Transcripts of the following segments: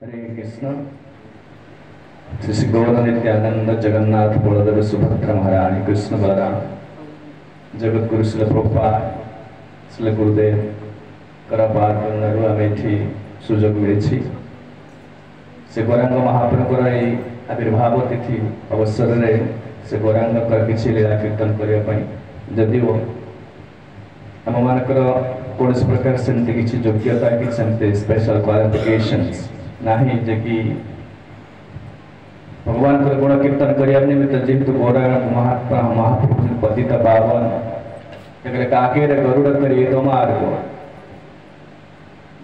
हरे कृष्ण। श्री श्री गौर नित्यानंद जगन्नाथ बलदेव सुभद्रा महारानी कृष्ण बलराम जगत गुरु श्री प्रभुपाद श्री गुरुदेव करापार करनारू आम एठी सुजोग मिली से गौरांग महाप्रभुर यही आविर्भाव तिथि अवसर में से गौरांग किसी लीला कीर्तन करने जदिव आम मानकर कौन प्रकार सेमती किसी योग्यता कि स्पेशल क्वालिफिकेशंस नहीं जे कि भगवान को गुण कीर्तन करने निमित्त जेहेतु गौरांग महात्मा महाप्रभु पतित पावन काकेर गरुड़ करिए तो मार्ग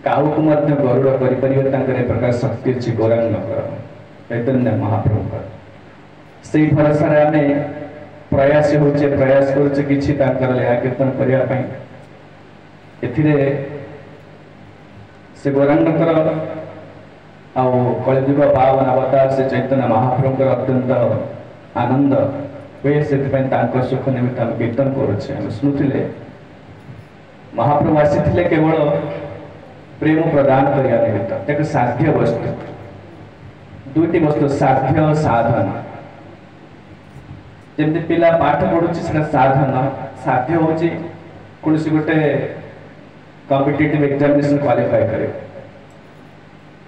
काहू को मध्य गरुड़ कर प्रकार शक्ति अच्छी गौरांग चैतन्य महाप्रभु से भरोसा आम प्रयास होचे प्रयास कर लीला कीर्तन करने से गौरांग कलिजुग पावन अवतार से चैतन्य महाप्रभुर अत्यंत आनंद हुए से सुख निमित्त आम कीर्तन करुचे शुणुले महाप्रभु आसी केवल प्रेम प्रदान करने निमित्त एक साध्य वस्तु दुईटी वस्तु साध्य और साधन जमी पिला पाठ पढ़ुची साधन साध्य हूँ कौन गोटे कॉम्पिटिटिव एग्जामिनेशन क्वालिफाई करे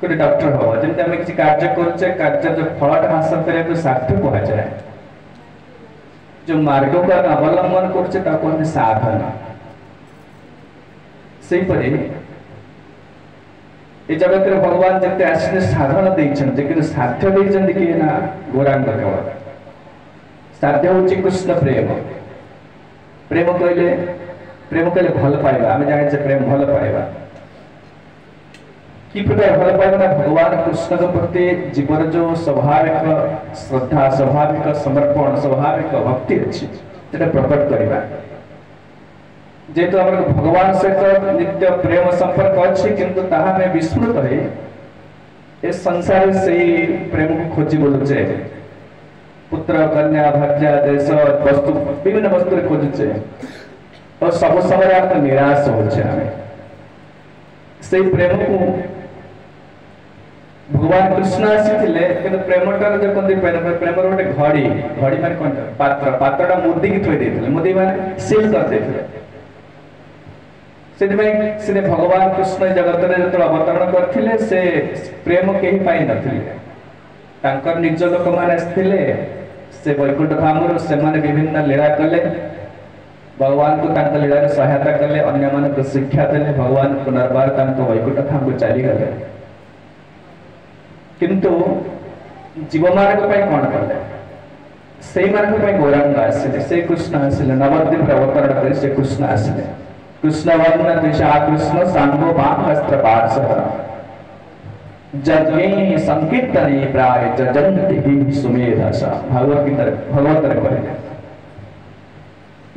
गोटे डॉक्टर हम जमी आम किसी कार्य करुचे कार्य जो फलटा हासिल करने साध्य कहुए जो मार्ग को आम अवलंबन कर साधन से जगत में भगवान जिते आसने साधन देते कि साध्य देते किए ना गौरांग केवल साध्य हूँ कृष्ण प्रेम प्रेम कहले भल पाइबा आम जाने प्रेम भल पाइबा कि प्रकार भल पाइबा ना भगवान कृष्ण के प्रति जीवन जो स्वाभाविक श्रद्धा स्वाभाविक समर्पण स्वाभाविक भक्ति अच्छी प्रकट करवा जेहेतु आम भगवान सहित नित्य प्रेम संपर्क अच्छी किंतु ताहा में विस्मृत है ए संसार से प्रेम को खोजी बोलुचे पुत्र कन्या भाग्य देश वस्तु विभिन्न वस्तु खोजुचे और सब समय आप निराश होचे से प्रेम को भगवान कृष्ण आसी प्रेमटार जो कहते प्रेम गोटे घड़ी घड़ी मान कौन पात्र पात्रटा मुदी की थोड़ी देते मुदी मैंने सील करते से भगवान कृष्ण जगत में जो अवतरण करते से प्रेम कहीं पाई नथिले निज लोक मैंने से वैकुंठ धाम से विभिन्न लीला कले भगवान को लीला सहायता कले अन्य मान को शिक्षा देले भगवान पुनर्बार वैकुंठ धाम को चलीगले किंतु जीव मार्ग कौन कले से मार्ग गौरांग आसिले से कृष्ण आसिले नवद्वीप अवतरण कर से कृष्ण आसिले कृष्ण वर्ण दिशा कृष्ण सांगो महास्त्र पार्षद जज्ञे संकीर्तने प्राय जजंति ही सुमेधसा भगवत कहले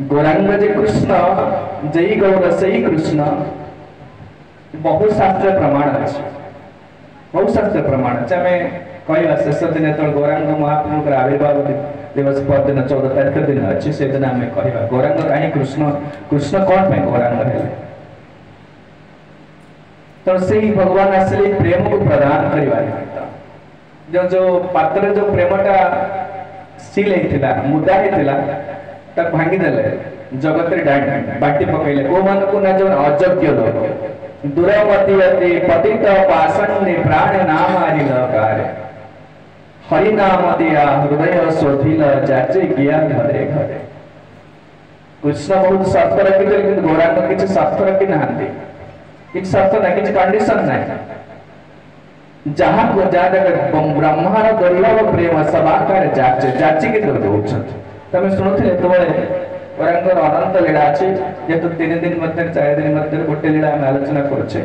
गौरांग जे कृष्ण जय गौर से कृष्ण बहु शास्त्र प्रमाण अच्छे बहु शास्त्र प्रमाण अच्छे आम कह शेष दिन जो गौरांग महाप्रभु आविर्भाव दिवस परदिन 14 तारीख दिन अच्छी से दिन आम कह गौरांग कहीं कृष्ण कृष्ण कौन पे गौरांग है तो से भगवान आसिले प्रेम को प्रदान करने जो पात्र जो प्रेमटा सील होता मुदा होता भांगीदे जगत बाटी पकड़े को मान को ना जो अयोग्य लोग दुरावती पतित पाषण्य प्राण नाम आरिल हरि नाम दिया हृदय शोधिल जाचे किया घरे घरे कृष्ण बहुत शर्त रखी गौरांग किसी शर्त रखी ना कि शर्त ना कि कंडीशन ना जहाँ को ब्रह्मार दुर्लभ प्रेम सबाकार जाचे जाची के तमें शुणुले गौरांगर अनंत लीला अच्छी जेहेतु 3 दिन मध्य 4 दिन मध्य गोटे लीला आम आलोचना करुचे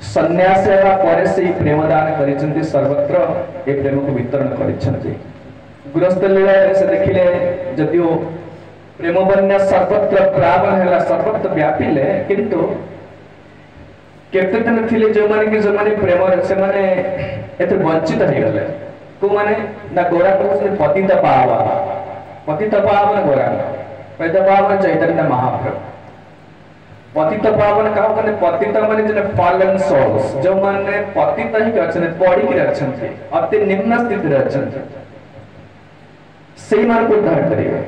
सन्यास पर से प्रेमदान कर सर्वत्र ये प्रेम को वितरण कर गृहस्थ लीला से देखिले जदिव प्रेम बन्या सर्वत्र प्लावन है सर्वत्र व्यापिले किंतु केते दिन थिले जो माने जो माने प्रेम से माने एते वंचित हो गले को माने ना गौरांग पतित पावन गौरांग पतित पावन चैतन्य महाप्रभु पतित पावन का माने पतित माने जने फॉलन सोल्स जो माने पतित ही अछन पड़ी के अछन अति निम्न स्थिति रे अछन सेही मान को उद्धार करियो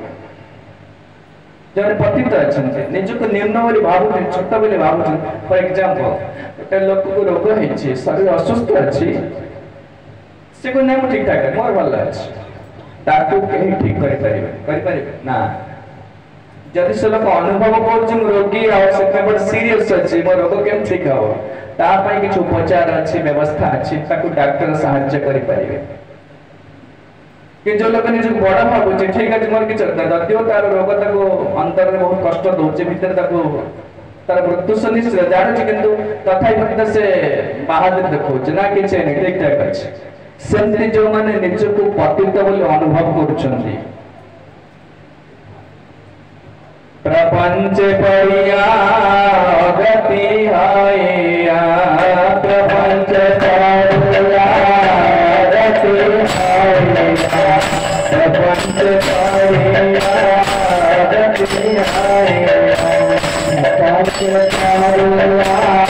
जने पतित अछन निज को निम्न वाली भाव छोट वाली भाव फॉर एग्जांपल एक लोक को रोग हेछि शरीर असुस्थ अछि से को नेम ठीक ठाक मोर भल अछि ताकू केही ठीक करि परिबे ना जदि से लोक अनुभव कर रोगी आवश्यकता बड़ सीरियस अछि मो रोग केम ठीक हो ता पई किछ उपचार अछि व्यवस्था अछि ताकू डॉक्टर सहायता करि परिबे कि जो लोक निज बड़ भाबु छै ठीक अछि मोर किछ ददियो तार रोग ताको अंतर में बहुत कष्ट दोचे भीतर ताको तार मृत्यु सुनिश्चित जानु छै किंतु तथापि मत से बहादुर देखो ना कि छै ठीक ठाक अछि सेमति जो माने निज को पतित बोली अनुभव करूछन्ती प्रपंच परिया गति हाया प्रपंच परिया गति हाया प्रपंच परिया गति हाया प्रपंच परिया गति हाया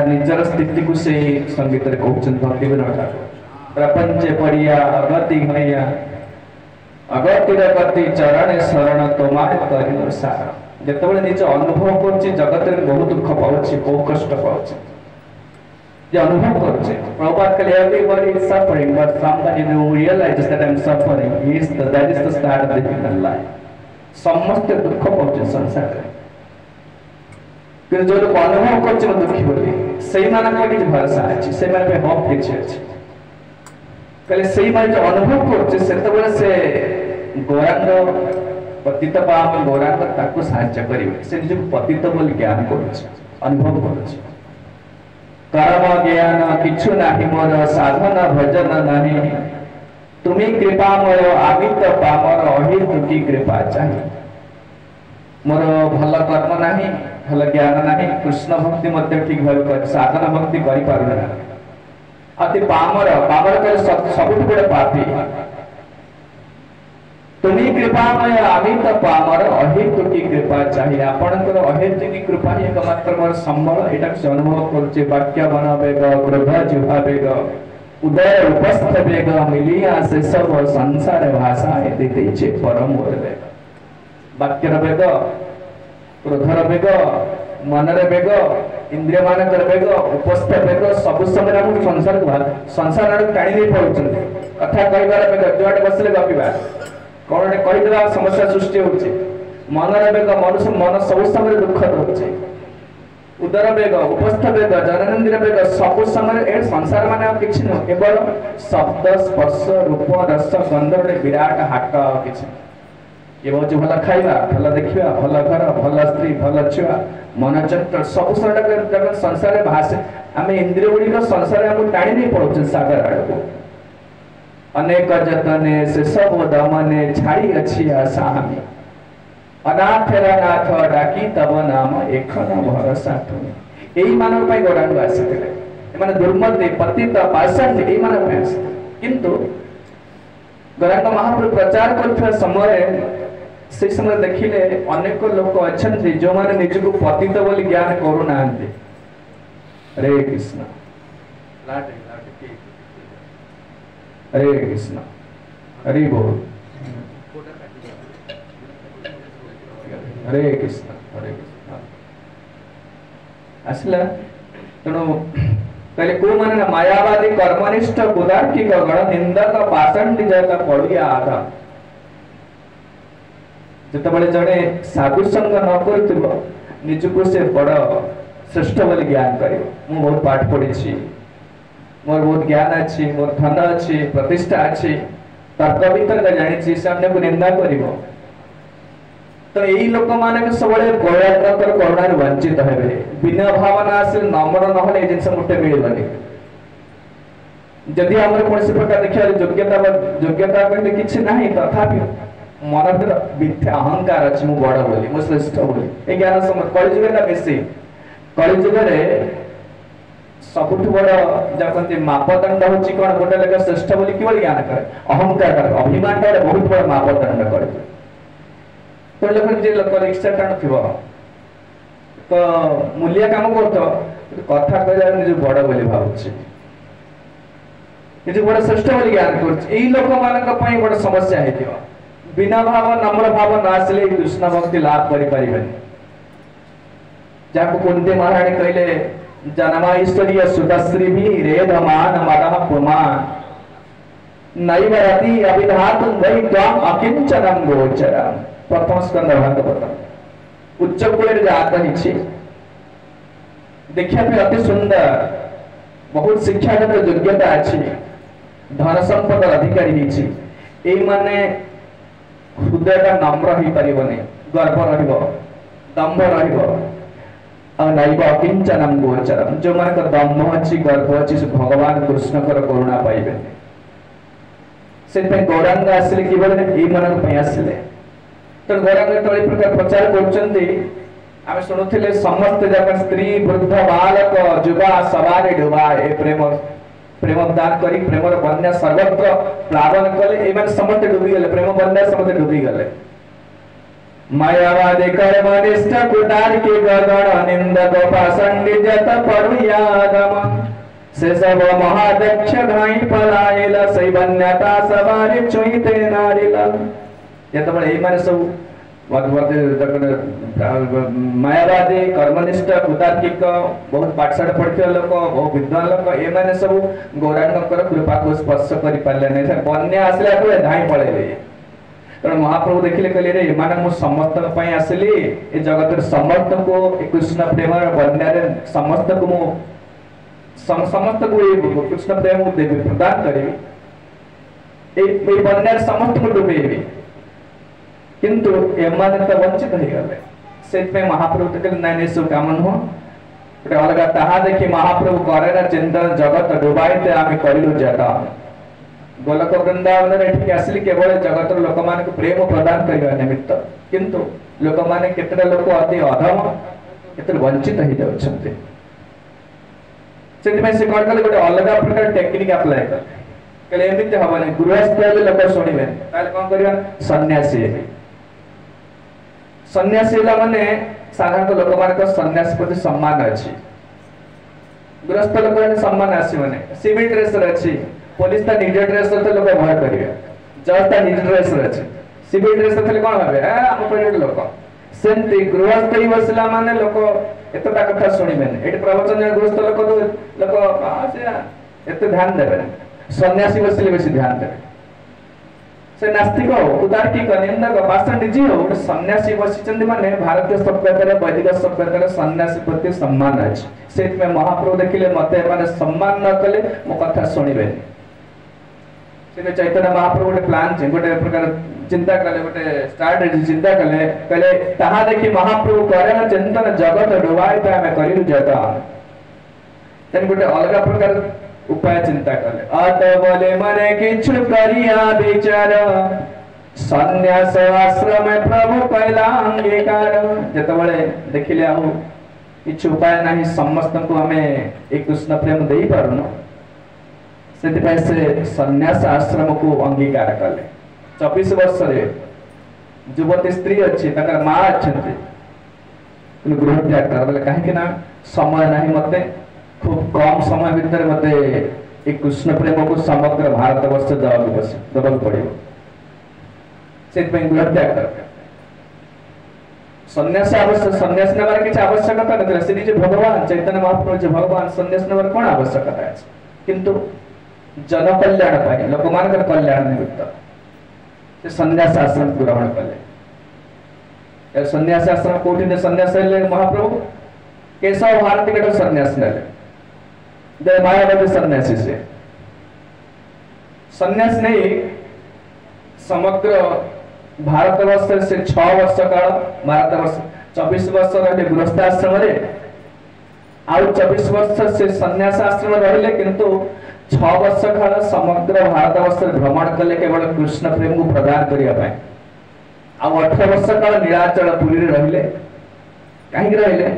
निजर स्थिति को से संगीत रे कहउछन भक्ति बिना प्रपंच पड़िया अगति भैया अगति रे गति चरण शरण तोमाय करिनो सार जेतबेले निज अनुभव करछि जगत रे बहुत दुख पाउछि बहुत कष्ट पाउछि जे अनुभव करछि प्रभुपाद कहले everybody is suffering but somebody who realizes that I am suffering that is the start of the difficult life समस्त दुख पाउछि संसार रे कि जो लोग अनुभव करछि दुखी बोली सही माना का कि भरोसा अछि सही माने पे होप किछ अछि कहले सही माने जो अनुभव करछि सेतबेले से गौरांग पतित पावन गौरांग ताको सहायता करिवे से निज पतित बोली ज्ञान करछि अनुभव करछि कर्म ज्ञान किछु नाही मोर साधन भजन नाही तुमी कृपामय आमित पामर अहि तुकी कृपा चाहि मोर भल कर्म नाही भल ज्ञान नाही कृष्ण भक्ति मध्य ठीक भाव कर साधन भक्ति करि पारु ना अति पामर पामर के सबुठ बड़ पापी तुमी कृपामय आमित पामर अहेतु की कृपा चाहिए आपनकर अहेतु की कृपा ही एकमात्र मोर संबल एटा से अनुभव करचे वाक्य बनावेग क्रोध जुहावेग उदय उपस्थ वेग मिलिया से सब संसार भाषा देते छे परम वेग वाक्यर वेग क्रोधर वेग मनर वेग इंद्रिय मानकर वेग उपस्थ वेग सब समय हम संसार आड़ टाणी नहीं पड़ुଛନ୍ତି कथा कहबार वेग जुआडे बसले गपिबा कौन कहीदेवा समस्या सृष्टि होଉଛି मनर वेग मनुष्य मन सब समय दुख दଉଛି उदर वेग उपस्थ वेग जननेन्द्रिय वेग सब समय ए संसार माने किछि न केवल शब्द स्पर्श रूप रस गंध रे विराट हाट किछि ये बहुत भल खाइबा भल देखिबा भल घर भल स्त्री भल छुआ मन चक्र सब सब संसार भाषे आम इंद्रिय गुड़ी संसार हम टाणी नहीं पड़ुछ सागर आड़ अनेक जतने से सब दमने छाड़ी अच्छी आशा हमें अनाथ नाथ डाकी तब नाम एखन भरसा तुम यही मानव पाई गौरांग आसीथिले एमाने दुर्मति पतित पाषाण एही मानव पाई आसी किंतु गौरांग महाप्रभु प्रचार करथि समय से समय देखिले अनेक लोक अछंती जो माने निजको पतित बोली ज्ञान करू नांती हरे कृष्ण हरे कृष्ण हरि बोल हरे कृष्ण आसला तेणु कहले को माने मायावादी कर्मनिष्ठ कुदार्किक गण निंदक पाषाण जगत पड़िया आधा जितेबाला जड़े साधु संग न कर निजको से बड़ श्रेष्ठ बोली ज्ञान कर बहुत पाठ पढ़ी मोर बहुत ज्ञान अच्छी मोर धन अच्छी प्रतिष्ठा अच्छी तर्क वितर्क जानी से अन्य को निंदा कर तो यही लोक मान सब गौरांगर करुणा वंचित हे बिना भावना आस नम्र ना जिन मोटे मिलबनी जदि आम कौन प्रकार देखा योग्यता किसी ना तथापि मन भर मिथ्या अहंकार अच्छी मुझ बड़ बोली मु श्रेष्ठ बोली ये ज्ञान समय कलिजुग बेसी कलिजुग सबुठ बड़ जहाँ मापदंड हूँ कौन गोटे लोक श्रेष्ठ बोली कि ज्ञान करे अहंकार अभिमान बहुत बड़ मापदंड कर तो लोक जे लोक रिक्शा टाणु थी तो मूल्य काम कर कथा कह निज बड़ बोली भावुची निज बड़ श्रेष्ठ बोली ज्ञान कर बड़ समस्या है बिना भाव नम्र भाव न आसले कृष्ण भक्ति लाभ करें जहाँ कुंती महाराणी कहले जन्माईश्वरीय सुतश्री भी रेधमान मदह पुमान नैवरति अभिधातुं वै त्वां अकिंचनं गोचरम् प्रथम स्कंद भागवत उच्च कुल जात ही देखा अति सुंदर बहुत शिक्षागत योग्यता अच्छी धन संपद अधिकारी माने हृदय का नम्र हो पारनी गर्व रंभ रैव अकिंचनम गोचरम जो मान दम्भ अच्छी गर्भ अच्छी भगवान कृष्ण करुणा पाइबे से गौरांग आसिले कि आसिले तो गौरांग तली प्रकार प्रचार कर शुणुले समस्त जगह स्त्री वृद्ध बालक युवा सवारी डुबा ए प्रेम प्रेम दान करी प्रेम बन्या सर्वत्र प्लावन कले ए समस्त डूबी गले प्रेम बन्या समस्त डूबी गले मायावादी कर्मनिष्ठ कुटार के गगन निंदक पाषंडिजत परुयादम से सब महादक्ष धाई पलायला सई बन्यता सवारी चुईते नारिला ये माने सब मायावादी कर्मनिष्ठ कुतार्किक बहुत पाठशाला पढ़िया लोक बहुत विद्वान लोक ये सब गौरांगर कृपा को स्पर्श कर पारे नहीं बन्या आसला धाई पड़े तेणु महाप्रभु देखिले कहले रे माने मु समस्त पई आसली ए जगत समस्त को कृष्ण प्रेम बन्या रे समस्त को मु समस्त को कृष्ण प्रेम देवी प्रदान करी ए बन्या समस्त को डुबेबी किंतु एमाने तो वंचित हो गले से महाप्रभु तो कहले नहीं सब काम नुह गोटे अलग ताहा देखी महाप्रभु करे चिंतन जगत डुबाइते आम कलु जटा गोलक वृंदावन एठिक आसिली केवल जगत लोक मान प्रेम प्रदान करने निमित्त किंतु लोक माने केतरा लोक अति अधम केतरा वंचित हो जाउछन्ते से कौन कले गोटे अलग प्रकार टेक्निक अप्लाई कर कहले एमिति हबने गृहस्थ लोक सुनिबे ताले कोन करिया सन्यासी सन्यासी माने साधारण लोक मान सन्यास प्रति सम्मान अच्छी गृहस्थ लोक सम्मान आसी माने सिविल ड्रेस अच्छी पुलिस ता निज ड्रेस तो लोक भय करिवे जज ता निज ड्रेस अच्छी सिविल ड्रेस थले कोन भाबे हम परिवार लोक सेमती गृहस्थ ही बसला माने लोक एतटा कथा सुनिबेन एटी प्रवचन गृहस्थ लोक एते ध्यान देबे सन्यासी बसले बेसी ध्यान देबे से नास्तिक हो उदारटिक निंदक पाषंडी हो गोटे सन्यासी बसिचंदी माने भारतीय सभ्यतार वैदिक सभ्यतार सन्यासी प्रति सम्मान अछि सेत महाप्रभु देखिले मते माने सम्मान न कले मो कथा सुनिबे से चैतन्य महाप्रभु गोटे प्लान छै गोटे प्रकार चिंता कले गोटे स्टार्ट चिंता कले कहले ताहा देखि महाप्रभु करे चिंतन जगत डुबाई पे हमें करिलु जता तन गोटे अलग प्रकार उपाय चिंता कले अत बोले मने किछु करिया विचार सन्यास आश्रम प्रभु कैला अंगीकार जतबळे देखिले आउ किछु उपाय नाही समस्त को हमें एक कृष्ण प्रेम देई पारुनो सेति पय से सन्यास आश्रम को अंगीकार कले 24 वर्ष रे युवती स्त्री अछि तकर मां अछंती गृह त्याग करबले काहे कि ना समय नाही मते खूब कम समय भीतर मते एक कृष्ण प्रेम को समग्र भारत वर्ष दबल पड़ियो से गृह त्याग कर सन्यास आवश्यक सन्यास नेबार किछ आवश्यकता नथिला श्री जे भगवान चैतन्य महाप्रभु जे भगवान सन्यास नेबार कोन आवश्यकता अछि किंतु जन कल्याण पाए लोक मानकर कल्याण निमित्त से सन्यास आश्रम ग्रहण कले सन्यास आश्रम कोठी ने सन्यास ले महाप्रभु केशव भारती के सन्यास नेले दे मायावादी सन्यासी से सन्यास नहीं समग्र भारतवर्ष से 6 वर्ष काल भारतवर्ष 24 वर्ष रहे गृहस्थ आश्रम रे आउ 24 वर्ष से सन्यास आश्रम रहिले किंतु 6 वर्ष काल समग्र भारतवर्ष भ्रमण कले केवल कृष्ण प्रेम को प्रदान करिया पाए आउ 18 वर्ष काल नीलाचल पुरी रे रहिले काहे रहिले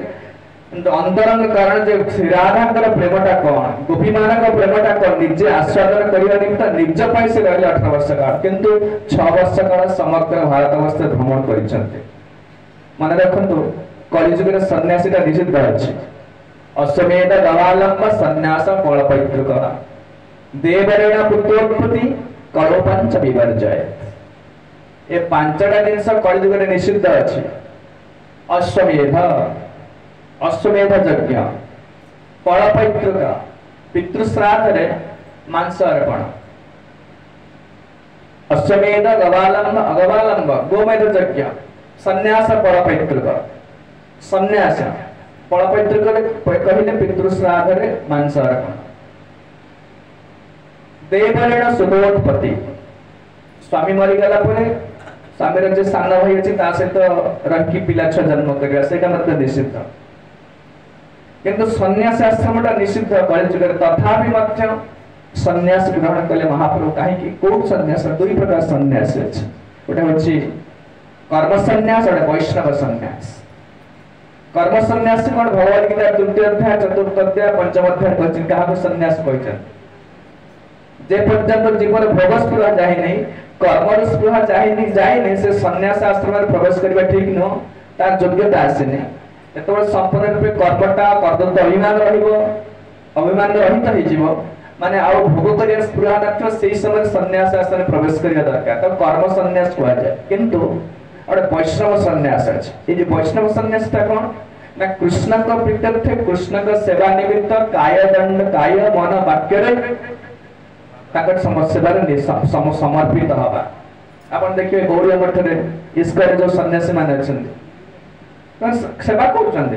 अंतरंग कारण जे श्रीराधाकर प्रेमटा कोन गोपी मानक प्रेमटा कोन निजे आस्वादन करिया निमित्त निज पैसे रहले 18 वर्ष काल किंतु 6 वर्ष काल समग्र भारतवर्ष भ्रमण करिसंते मन रखंतु कलिजुग रे सन्यासीटा निषिद्ध अछि अश्वमेध गवालंब सन्यास फलपैतृक देवरेण पुत्रोत्पत्ति करो पंच विवर्जय ए पांचटा जिंस कलिजुग रे निषिद्ध अछि अश्वमेध यज्ञ फलपैतृक पितृश्राद्ध रे मांस अर्पण अश्वमेध गवालंब गोमेध यज्ञ सन्यास फलपैतृक सन्यास फलपैतृक कहले पितृश्राद्ध रे मांस अर्पण देवरेण सुतोत्पत्ति स्वामी मरी गला परे स्वामी जे सान भाई अछि ता सहित रंकी पिला छ जन्म करिया सेटा मत निषिद्ध किंतु सन्यास आश्रमटा निषिद्ध कलिजुग तथापि मध्य सन्यास ग्रहण कले महाप्रभु काहे कि कोन सन्यास दुई प्रकार सन्यास अछि ओटा होछि कर्म सन्यास और वैष्णव सन्यास कर्म सन्यास कोन भगवत गीता तृतीय अध्याय चतुर्थ अध्याय पंचम अध्याय कहछि काहा सन्यास कहछन जे पर्यंत जीवन भोग स्पृहा जाहि नहीं कर्म स्पृहा जाहि नहीं से सन्यास आश्रम में प्रवेश करबा ठीक न तार योग्यता आसे नहीं एतबे संपूर्ण रूपे कर्मटा कर्तव्य अभिमान रहिबो अभिमान रहित हो जीवो माने आउ भोग करिया स्पृहा नत्र सेही समय सन्यास आश्रम में प्रवेश करिया दरकार तो कर्म सन्यास हुआ जाए किंतु और वैष्णव सन्यास अछि ए जे वैष्णव सन्यास ता कोन ना कृष्ण को प्रीत्यर्थे कृष्ण को सेवा निमित्त काय दंड काय मन वाक्य रे ताकर समस्या रे समर्पित हवा आपण देखिए गौरी मठ रे इसकर जो सन्यासी माने अछंती सेवा करछंती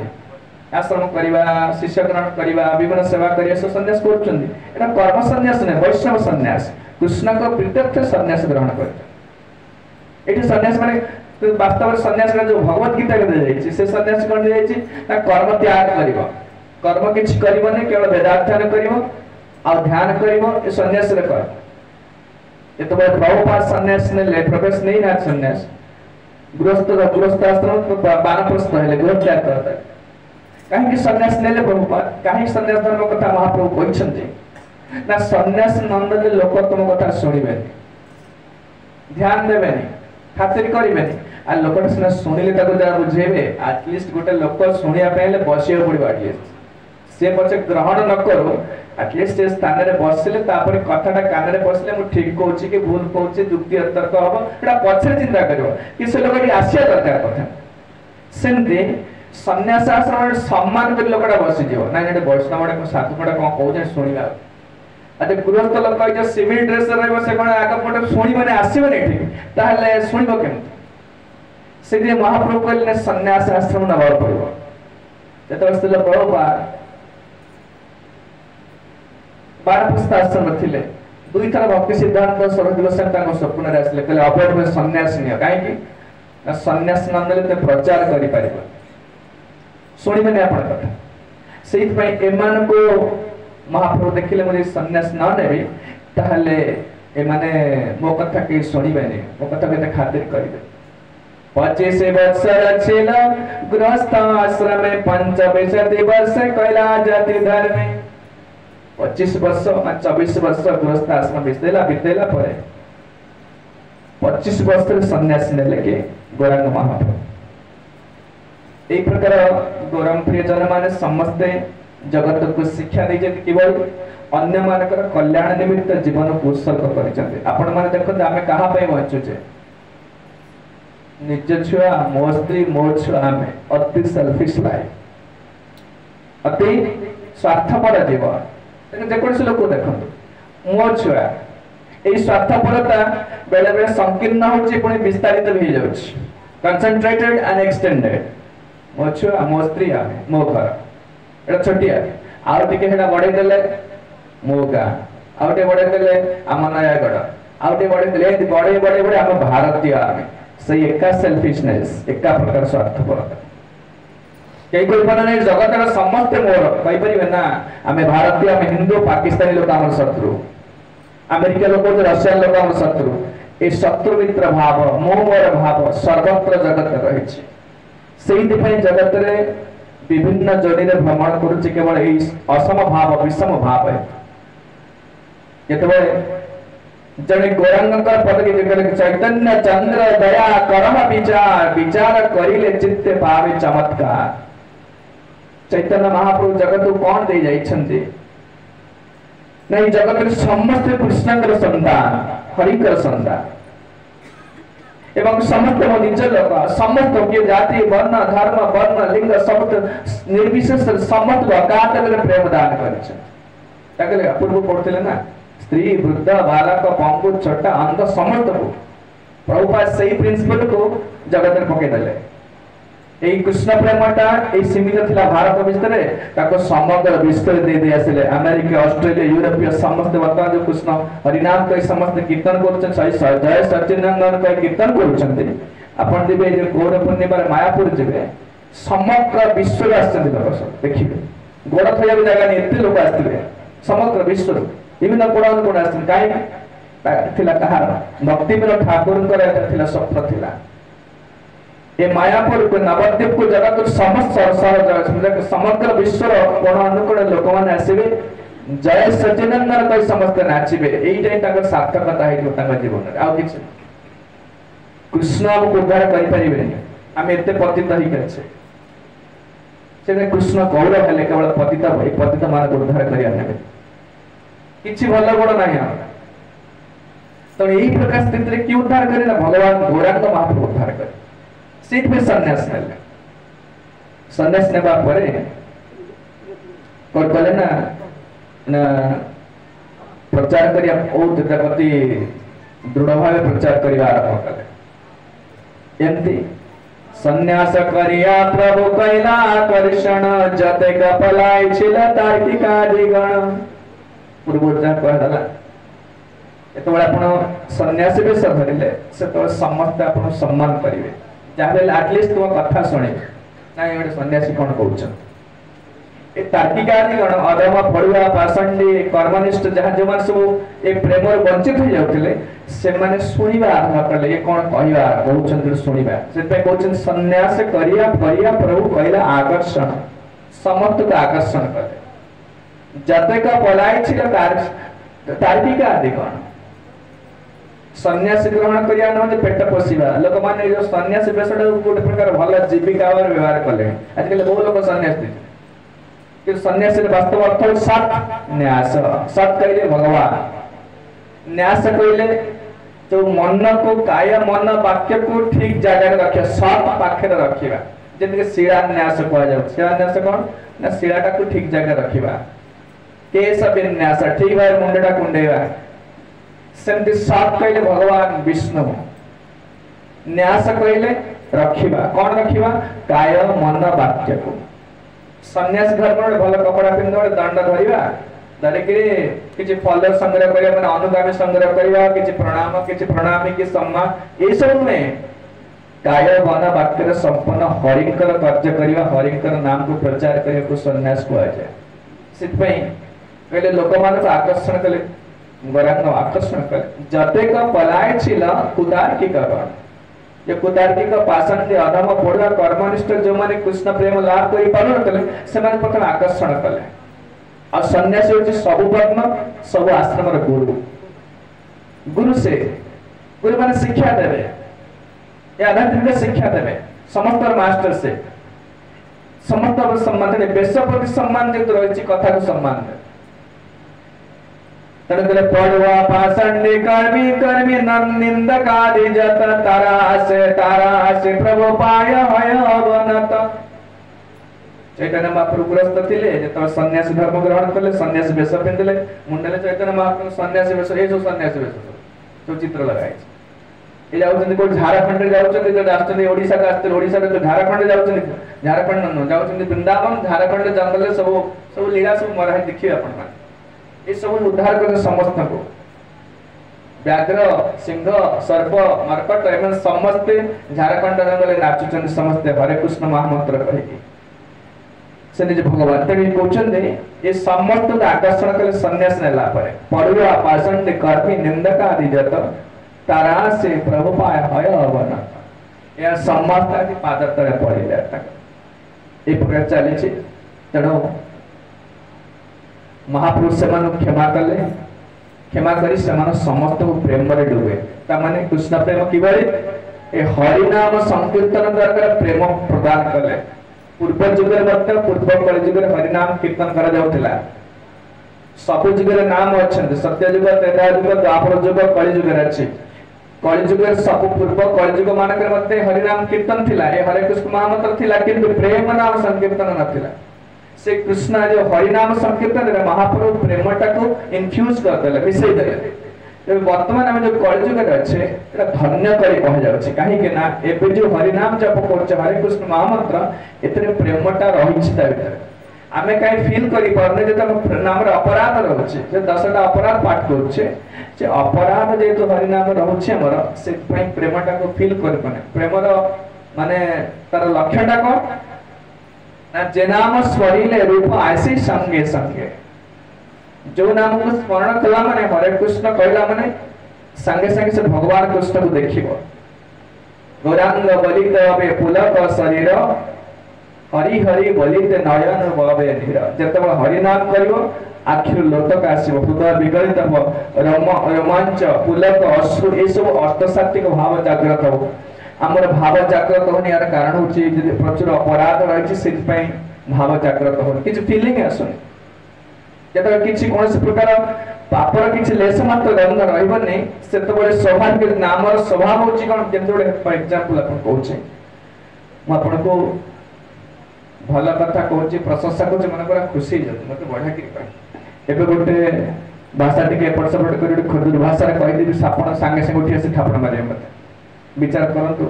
आश्रम करिवा शिष्य ग्रहण करिवा विभिन्न सेवा करिया से सन्यास करछंती एटा कर्म सन्यास ने वैष्णव सन्यास कृष्ण को प्रीत्यर्थ सन्यास ग्रहण करछ एठी सन्यास माने वास्तव सन्यास का जो भगवत गीता के दे जाई से सन्यास कोन दे जाई ता कर्म त्याग करिवो कर्म किछ करिवने केवल वेदाध्ययन करिवो आ ध्यान करिवो ए सन्यास रे कर ए तो प्रभुपाद सन्यास ने ले प्रवेश नहीं ना सन्यास गृहस्थ आश्रम बानप्रस्थ है गृह त्याग करता काहे कि सन्यास नेले प्रभुपाद काहे सन्यास धर्म कथा महाप्रभु कहछन्ते ना सन्यास नंदले लोक तुम कथा सुनिबे ध्यान देबे खातिर करिबे आ लोकटा सिना सुनिले ताको जा बुझेबे एटलीस्ट गोटे लोक सुनिया पहिले बसियो पड़िबा एटलीस्ट से पछे ग्रहण न करो एटलीस्ट से स्थान रे बसिले तापर कथाटा कान रे बसिले मु ठीक कहूची कि भूल कहूची युक्ति तर्क हबो एटा पछे चिंता करिवो कि से लोकटी आसिया दरकार कथा सेमती सन्यास आश्रम सम्मान कर लोकटा बसी जीव ना जे वैष्णवटा को साधुटा कोन कहउछे सुनिबा अते गृहस्थ लोक जो सिविल ड्रेस रहबो से कोन आग पटे सुनि माने आसीबो नै ठीक ताहले सुनिबो केम से महाप्रभु कहले सन्यास आश्रम नबा पड़ो जत स्थिल प्रभुपाद 12 पुस्ता आश्रम थिले दुई थर भक्ति सिद्धांत सरस्वती गोस्वामी ताको स्वप्न रे आसले कहले अबोध में सन्यास नियो काहे कि ना सन्यास न देले ते प्रचार करि पारिबो सुनि माने आपण कथा सेहि पई एमान को महाप्रभु देखिले मोरे सन्यास न नेबे ताहले ए माने मो कथा के सुनिबे नै मो कथा के खातिर करिबे 25 वर्षर छिल गृहस्थ आश्रम में 25 वर्ष कैलाश जाति धर्म 25 वर्ष 24 वर्ष गृहस्थ आश्रम बितेला परे 25 वर्ष रे सन्यास नेले के गौरांग महाप्रभु एक प्रकार गौरांग प्रिय जन माने समस्त जगत को शिक्षा दे जे केवल अन्य मानकर कल्याण निमित्त जीवन को उत्सर्ग करिसते आपण माने देखत आमे कहा पे बचुचे निज छुआ मो स्त्री मो छुआ में अति सेल्फिश लाइफ अति स्वार्थपर जीवन जेकोसी लोक देखो मो छुआ ए स्वार्थपरता बेले बेले संकीर्ण होची पुनी विस्तारित भी जाउची कंसंट्रेटेड एंड एक्सटेंडेड मो छुआ मो स्त्री मो घर एटा छोटिया आउ टिके हेडा बढे देले मो गा आउ टे बढे देले आम नयागढ़ आउ टे बढे देले बढे बढे बढे आम भारतीय आमे सही एका सेल्फिशनेस एका प्रकार स्वार्थपरता कई कोई बना जगत समस्त मोर कहि परिबे ना आमे भारतीय आमे हिंदू पाकिस्तानी लोक हमर शत्रु अमेरिका लोक रशिया लोक हमर शत्रु ए शत्रु मित्र भाव मोर भाव सर्वत्र जगत रहिछि सेहि पई जगत रे विभिन्न जड़ी रे भ्रमण करूछि केवल ए असम भाव विषम भाव है जेतबे जने गौरांगकर पद के जगत चैतन्य चंद्र दया करम विचार विचार करिले चित्ते पावे चमत्कार चैतन्य महाप्रभु जगत को कौन दे जाई छंती नहीं जगत रे समस्त कृष्णकर संतान हरिकर संतान एवं समस्त निज लोक समस्त के जाति वर्ण धर्म वर्ण लिंग समस्त निर्विशेष समस्त अकातल प्रेम दान करिछ ताकले पूर्व पढ़थिले ना स्त्री वृद्ध बालक पंगु छोटा अंध समस्त को प्रभुपाद सही प्रिंसिपल को जगत में पके देले ए कृष्ण प्रेमटा ए सीमित थिला भारत विस्तार ताको समग्र विश्व दे दे आसिले अमेरिका ऑस्ट्रेलिया यूरोपीय समस्त बता जो कृष्ण हरिनाम कई समस्त कीर्तन करछन सही जय सच्चिदानंद कई कीर्तन करछन आपण दिबे जे गौर पूर्णिमा मायापुर जिबे समग्र विश्व आछन लोक सब देखिबे गोड़ थया जगह ने एते लोक आस्तिबे समग्र विश्व विभिन्न कोण कोण आछन काई थिला कहार भक्ति में ठाकुर करे थिला स्वप्न थिला ए मायापुर को नवद्वीप को जगत समस्त सरसार समग्र विश्व कोण अनुकोण लोक माने आसीबे जय सच्चिदानंद कई समस्त नाचिबे एइटाई ताकर सार्थकता है ताकर जीवन रे आ किछ कृष्ण हमको उद्धार करि परिबे हम एते पतित ही करछे से कृष्ण गौर हेले केवल पतित भई पतित मान को उद्धार करि आने किछि भलो गुण नाही तो एही प्रकार स्थिति रे की उद्धार करे ना भगवान गौरांग महाप्रभु उद्धार करे सीट में सन्यास नेबा परे कोन कहले ना प्रचार करिया बहुत प्रति दृढ़ भाव प्रचार करिया आरंभ कले एमती सन्यास करिया प्रभु कैला आकर्षण जते कपलाय छिल तार्किक आदिगण पूर्वजा कहला एतबेला आपण सन्यास बेस धरिले से तो समस्त आपण सम्मान करिवे जाबे एटलीस्ट तो कथा सुने ना एडे सन्यासी कोन कहउछ ए तार्किकारी गण अधम पड़ुआ पासंडी कर्मनिष्ठ जहां जो मान सब ए प्रेम रे वंचित हो जाउतले से माने सुनिबा आरंभ करले ए कोन कहिबा कहउछन सुनिबा से पे कहउछन सन्यास करिया करिया प्रभु कहला आकर्षण समस्त का आकर्षण करे जते का पलाय छिल तार्किक आदि गण सन्यास ग्रहण करिया न पेट पोसिबा लोक माने जो सन्यास बेसडा गोटे प्रकार भल जीविका और व्यवहार कले आजकल बहुत लोग सन्यास दे कि सन्यास रे वास्तव अर्थ सत न्यास सत कहले भगवान न्यास कहले जो मन को काय मन वाक्य को ठीक जगह रखे सत पाखे रखिबा जैसे शिलान्यास कह शिलान्यास कौन ना शिलाटा को ठीक जगह रखिबा केश विन्यास ठीक भाई मुंडटा कुंडेवा सेमती सात कहले भगवान विष्णु न्यास कहले रखिबा कौन रखिबा काय मन वाक्य को सन्यास धर्म रे भल कपड़ा पिंदो दंड धरिबा धरिके किछि फल संग्रह करिया माने अनुगामी संग्रह करिया किछि प्रणामी के सम्मान ए सब में काय मन वाक्य रे संपूर्ण हरिकर कार्य करिया हरिकर नाम को प्रचार करिया को सन्यास को जाय सित पई कहले लोक मान को आकर्षण कले गरांग आकर्षण कले जतेक पलाय छिला कुदार की करण ये कुदार्तिक पाषाण दे अधम पढ़ुआ कर्मनिष्ठ जो माने कृष्ण प्रेम लाभ करि पारु नतले से माने प्रथम आकर्षण कले और सन्यासी होची सब वर्ण सब आश्रम रे गुरु से गुरु माने शिक्षा देबे या आध्यात्मिक शिक्षा देबे समस्त मास्टर से समस्त सम्मान दे बेश प्रति सम्मान जे रहिछि कथा को सम्मान दे तनकले पढ़वा पाषाण्डे कर्मी निंदकादि जत तारा से प्रभु पाय हय अवनत चैतन्य महाप्रभु ग्रस्त थिले जत सन्यासी धर्म ग्रहण करले सन्यासी वेश पिंधले मुंडले चैतन्य महाप्रभु सन्यासी वेश ए जो सन्यासी वेश तो चित्र लगाई ए जाउछन को झारखंड जाउछन तो राष्ट्र ओडिसा का राष्ट्र ओडिसा तो झारखंड जाउछन झारखंड न जाउछन वृंदावन झारखंड जंगल सब लीला सब मरा देखिए अपन मान ये सब उद्धार कर समस्त को व्याघ्र सिंह सर्प मरकट एवं समस्त झारखंड जंगल नाचुचन समस्त हरे कृष्ण महामंत्र कहि से निज भगवान तरी कहउछन ये समस्त को आकर्षण कले सन्यास नेला परे पढ़ुआ पाषाण कर्मी निंदक आदि जत तारा से प्रभु पाय हय अवन या समस्त आदि पाद तले पड़िले तक ए प्रकार चली छी तणो महापुरुष से क्षमा कले क्षमा करी से समस्त को प्रेम रे डूबे ता माने कृष्ण प्रेम किबळे ए हरि नाम संकीर्तन द्वारा प्रेम प्रदान कले पूर्व जुग रे पूर्व कलि जुग रे हरि नाम कीर्तन करा जाउथिला सब जुग रे नाम अछन सत्य जुग त्रेता जुग द्वापर जुग कलि जुग रे अछि कलि जुग रे सब पूर्व कलि जुग मानकर मते हरि नाम कीर्तन थिला ए हरे कृष्ण महामंत्र थिला किंतु प्रेम नाम संकीर्तन नथिला से कृष्ण जो हरि नाम संकीर्तन रे महाप्रभु प्रेमटा को इन्फ्यूज कर देले मिसई देले तो वर्तमान हम जो कलयुग रे अछि एटा धन्य करी कह जाउ छी काहे के ना एबे जो हरि नाम जप करछ हरे कृष्ण महामंत्र एतरे प्रेमटा रहि छी ता भीतर आमे काई फील करी परने जे तम नाम रे अपराध रहउछ जे 10टा अपराध पाठ करछ जे अपराध जे तो हरि नाम रहउछ हमर से पई प्रेमटा को फील कर पने प्रेमर माने तार लक्ष्यटा को ना जे नाम स्मरिले रूप आसी संगे संगे जो नाम को स्मरण कला माने हरे कृष्ण कहला माने संगे संगे से भगवान कृष्ण को देखिबो गौरांग बलित अबे पुलक शरीर हरि हरि बलित नयन बबे धीर जतब हरि नाम करिवो आखिर लोटक आसीबो हृदय विगलित हो रोमांच पुलक अश्रु ए सब अर्थसात्विक भाव जागृत हो हमर भाव जागृत होने यार कारण होची जे प्रचुर अपराध रहिछि सित पई भाव जागृत हो किछ फीलिंग आसुनी जत किछि कोनस प्रकार पापर किछि लेस मात्र गंध रहबनी सेत बळे स्वाभाविक नामर स्वभाव होची कोन जेते बळे फॉर एग्जांपल अपन कहउछि म अपन को भला कथा कहउछि प्रशंसा कहउछि मन पूरा खुशी जत मते बढ़ा कि पाई एबे गोटे भाषा टिके एपट सेपट करि खुद भाषा रे कहि दिबि सापण संगे संगे उठी आसी ठापण मारे मते विचार करंतु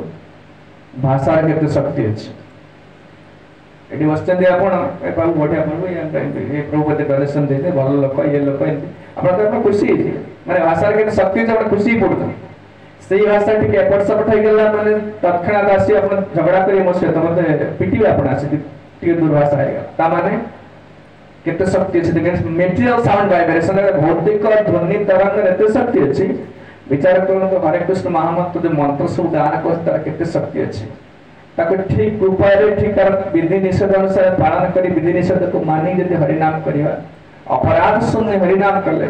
भाषा रे केते शक्ति अछि एडी वस्तन आपण ए पाउ बढ़िया पड़बो ये प्रभु पते डोनेशन देते भल लोक ये लोक आपण तो खुशी माने भाषा रे केते शक्ति छै आपण खुशी पड़तो सेही भाषा टिके एपट सेपट हो गेला माने तत्क्षणात आसी आपण झगड़ा करी मो से मते पिटिबे आपण आसी टिके दूर भाषा आएगा ता माने केते शक्ति अछि देखै मेटेरियल साउंड वाइब्रेशन रे भौतिक ध्वनि तरंग रे एते शक्ति अछि विचार करंतु हरे कृष्ण महामंत्र जो मंत्र सब गान करता केते शक्ति अछि ताको ठीक उपाय रे ठीक विधि निषेध अनुसार पालन करी विधि निषेध को मानी यदि हरि नाम करिवा अपराध शून्य हरि नाम करले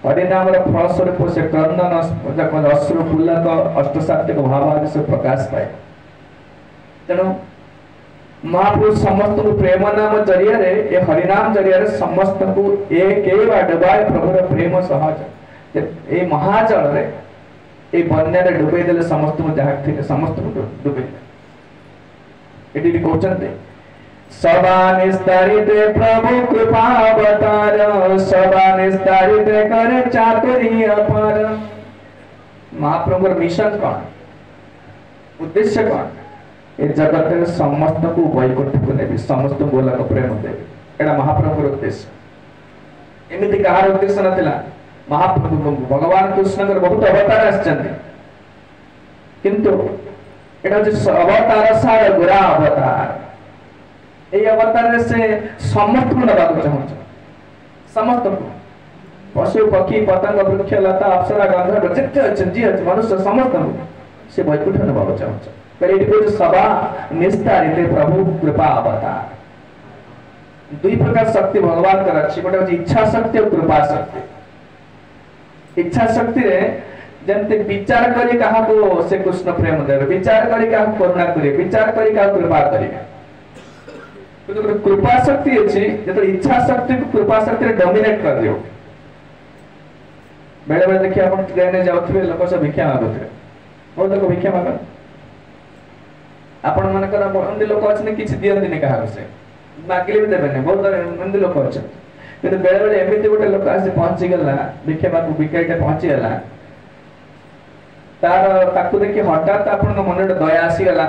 हरि नाम रे फल स्वरूप से क्रंदन जक अश्रु पुलक अष्टसात्विक भाव आदि से प्रकाश पाए तेणु महापुरुष समस्त को प्रेम नाम जरिया रे ए हरि नाम जरिया रे समस्त को एक डबाय प्रभुर प्रेम सहज ए महाजल रे ए बन्या रे डुबे देले समस्त को जहा थे समस्त को डुबे एटी भी कहते सभा निस्तारित प्रभु कृपा अवतार सभा निस्तारित करे चातुर्य अपार। महाप्रभु मिशन कौन उद्देश्य कौन ए जगत में समस्त को वैकुंठ को नेबी समस्त गोलक प्रेम देवी एटा महाप्रभु उद्देश्य। एमिति कहार उद्देश्य नथिला महाप्रभु भगवान कृष्ण बहुत अवतार आछन्ति किंतु एटा जे अवतार सार गुरा अवतार ए अवतार से समस्त को नबा चाहछ समस्त को पशु पक्षी पतंग वृक्ष लता अप्सरा गंधर्व जिते अछि जी अछि मनुष्य समस्त से वैकुंठ नबा चाहछ करे एटी को सभा निस्तारित प्रभु कृपा अवतार। दुई प्रकार शक्ति भगवान कर अछि गोटे अछि इच्छा शक्ति और कृपा शक्ति। इच्छा शक्ति रे जंते विचार करी कहा को से कृष्ण प्रेम देवे विचार करी कहा करुणा करी विचार करी कहा कृपा करी तो कृपा शक्ति अछि जत इच्छा शक्ति को कृपा शक्ति रे डोमिनेट कर दियो। बेले बेले देखिए अपन ट्रेन में जाउथबे लोक सब भिक्षा मागुथबे बहुत लोक भिक्षा मागन आपण मन कर बंदी लोक अछि किछ दियंती ने कहा से मागले भी देबे ने बहुत बंदी लोक अछि किंतु बेले बेले एमिति गोटे लोक आसी पहुंची गला भिक्षा मागु भिखाईटा पहुंची गला तार ताकू देखि हठात आपन मन रे दया आसी गला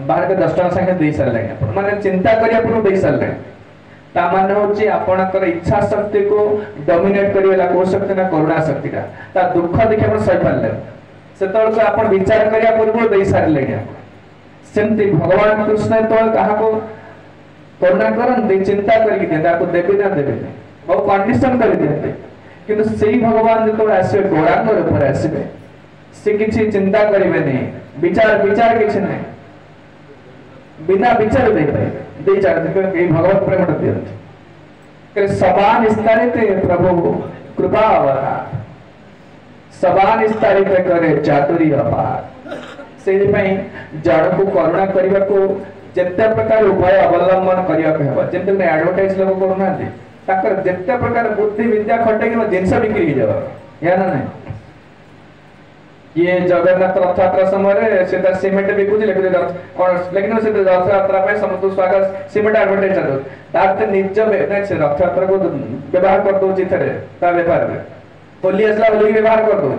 बाहर के 10 टका संगे देई सरले आपन माने चिंता करी आपन देई सरले ता माने होची आपनकर इच्छा शक्ति को डोमिनेट करियला को शक्ति ना करुणा शक्ति का ता दुख देखि आपन सही पाले सेतोल को आपन विचार करिया पूर्व देई सरले सेमती भगवान कृष्ण तो कहा को करुणा करन दे चिंता करी दे ताको देबे ना देबे बहुत कंडीशन करी देते किंतु सेही भगवान जो आसे गौरांग ऊपर आसीबे से किछि चिंता करिवे नहीं विचार विचार किछि नहीं बिना विचार दे जाते भगवत प्रेम दियंत करे सभा निस्तारित प्रभु कृपा अवतार सभा निस्तारित करे चातुर्य अपार से जड़ को करुणा करने को जिते प्रकार उपाय अवलंबन करने जब एडवर्टाइज लोग करूना जिते प्रकार बुद्धि विद्या खटे जिनस बिक्री हो या ना नहीं ये जगन्नाथ रथ यात्रा समय से सीमेंट बिकुची लेकिन से रथ यात्रा समस्त स्वागत सीमेंट एडवर्टाइज चलो तार निज से रथ यात्रा को व्यवहार कर दो व्यापार में होली आसला होली व्यवहार कर दो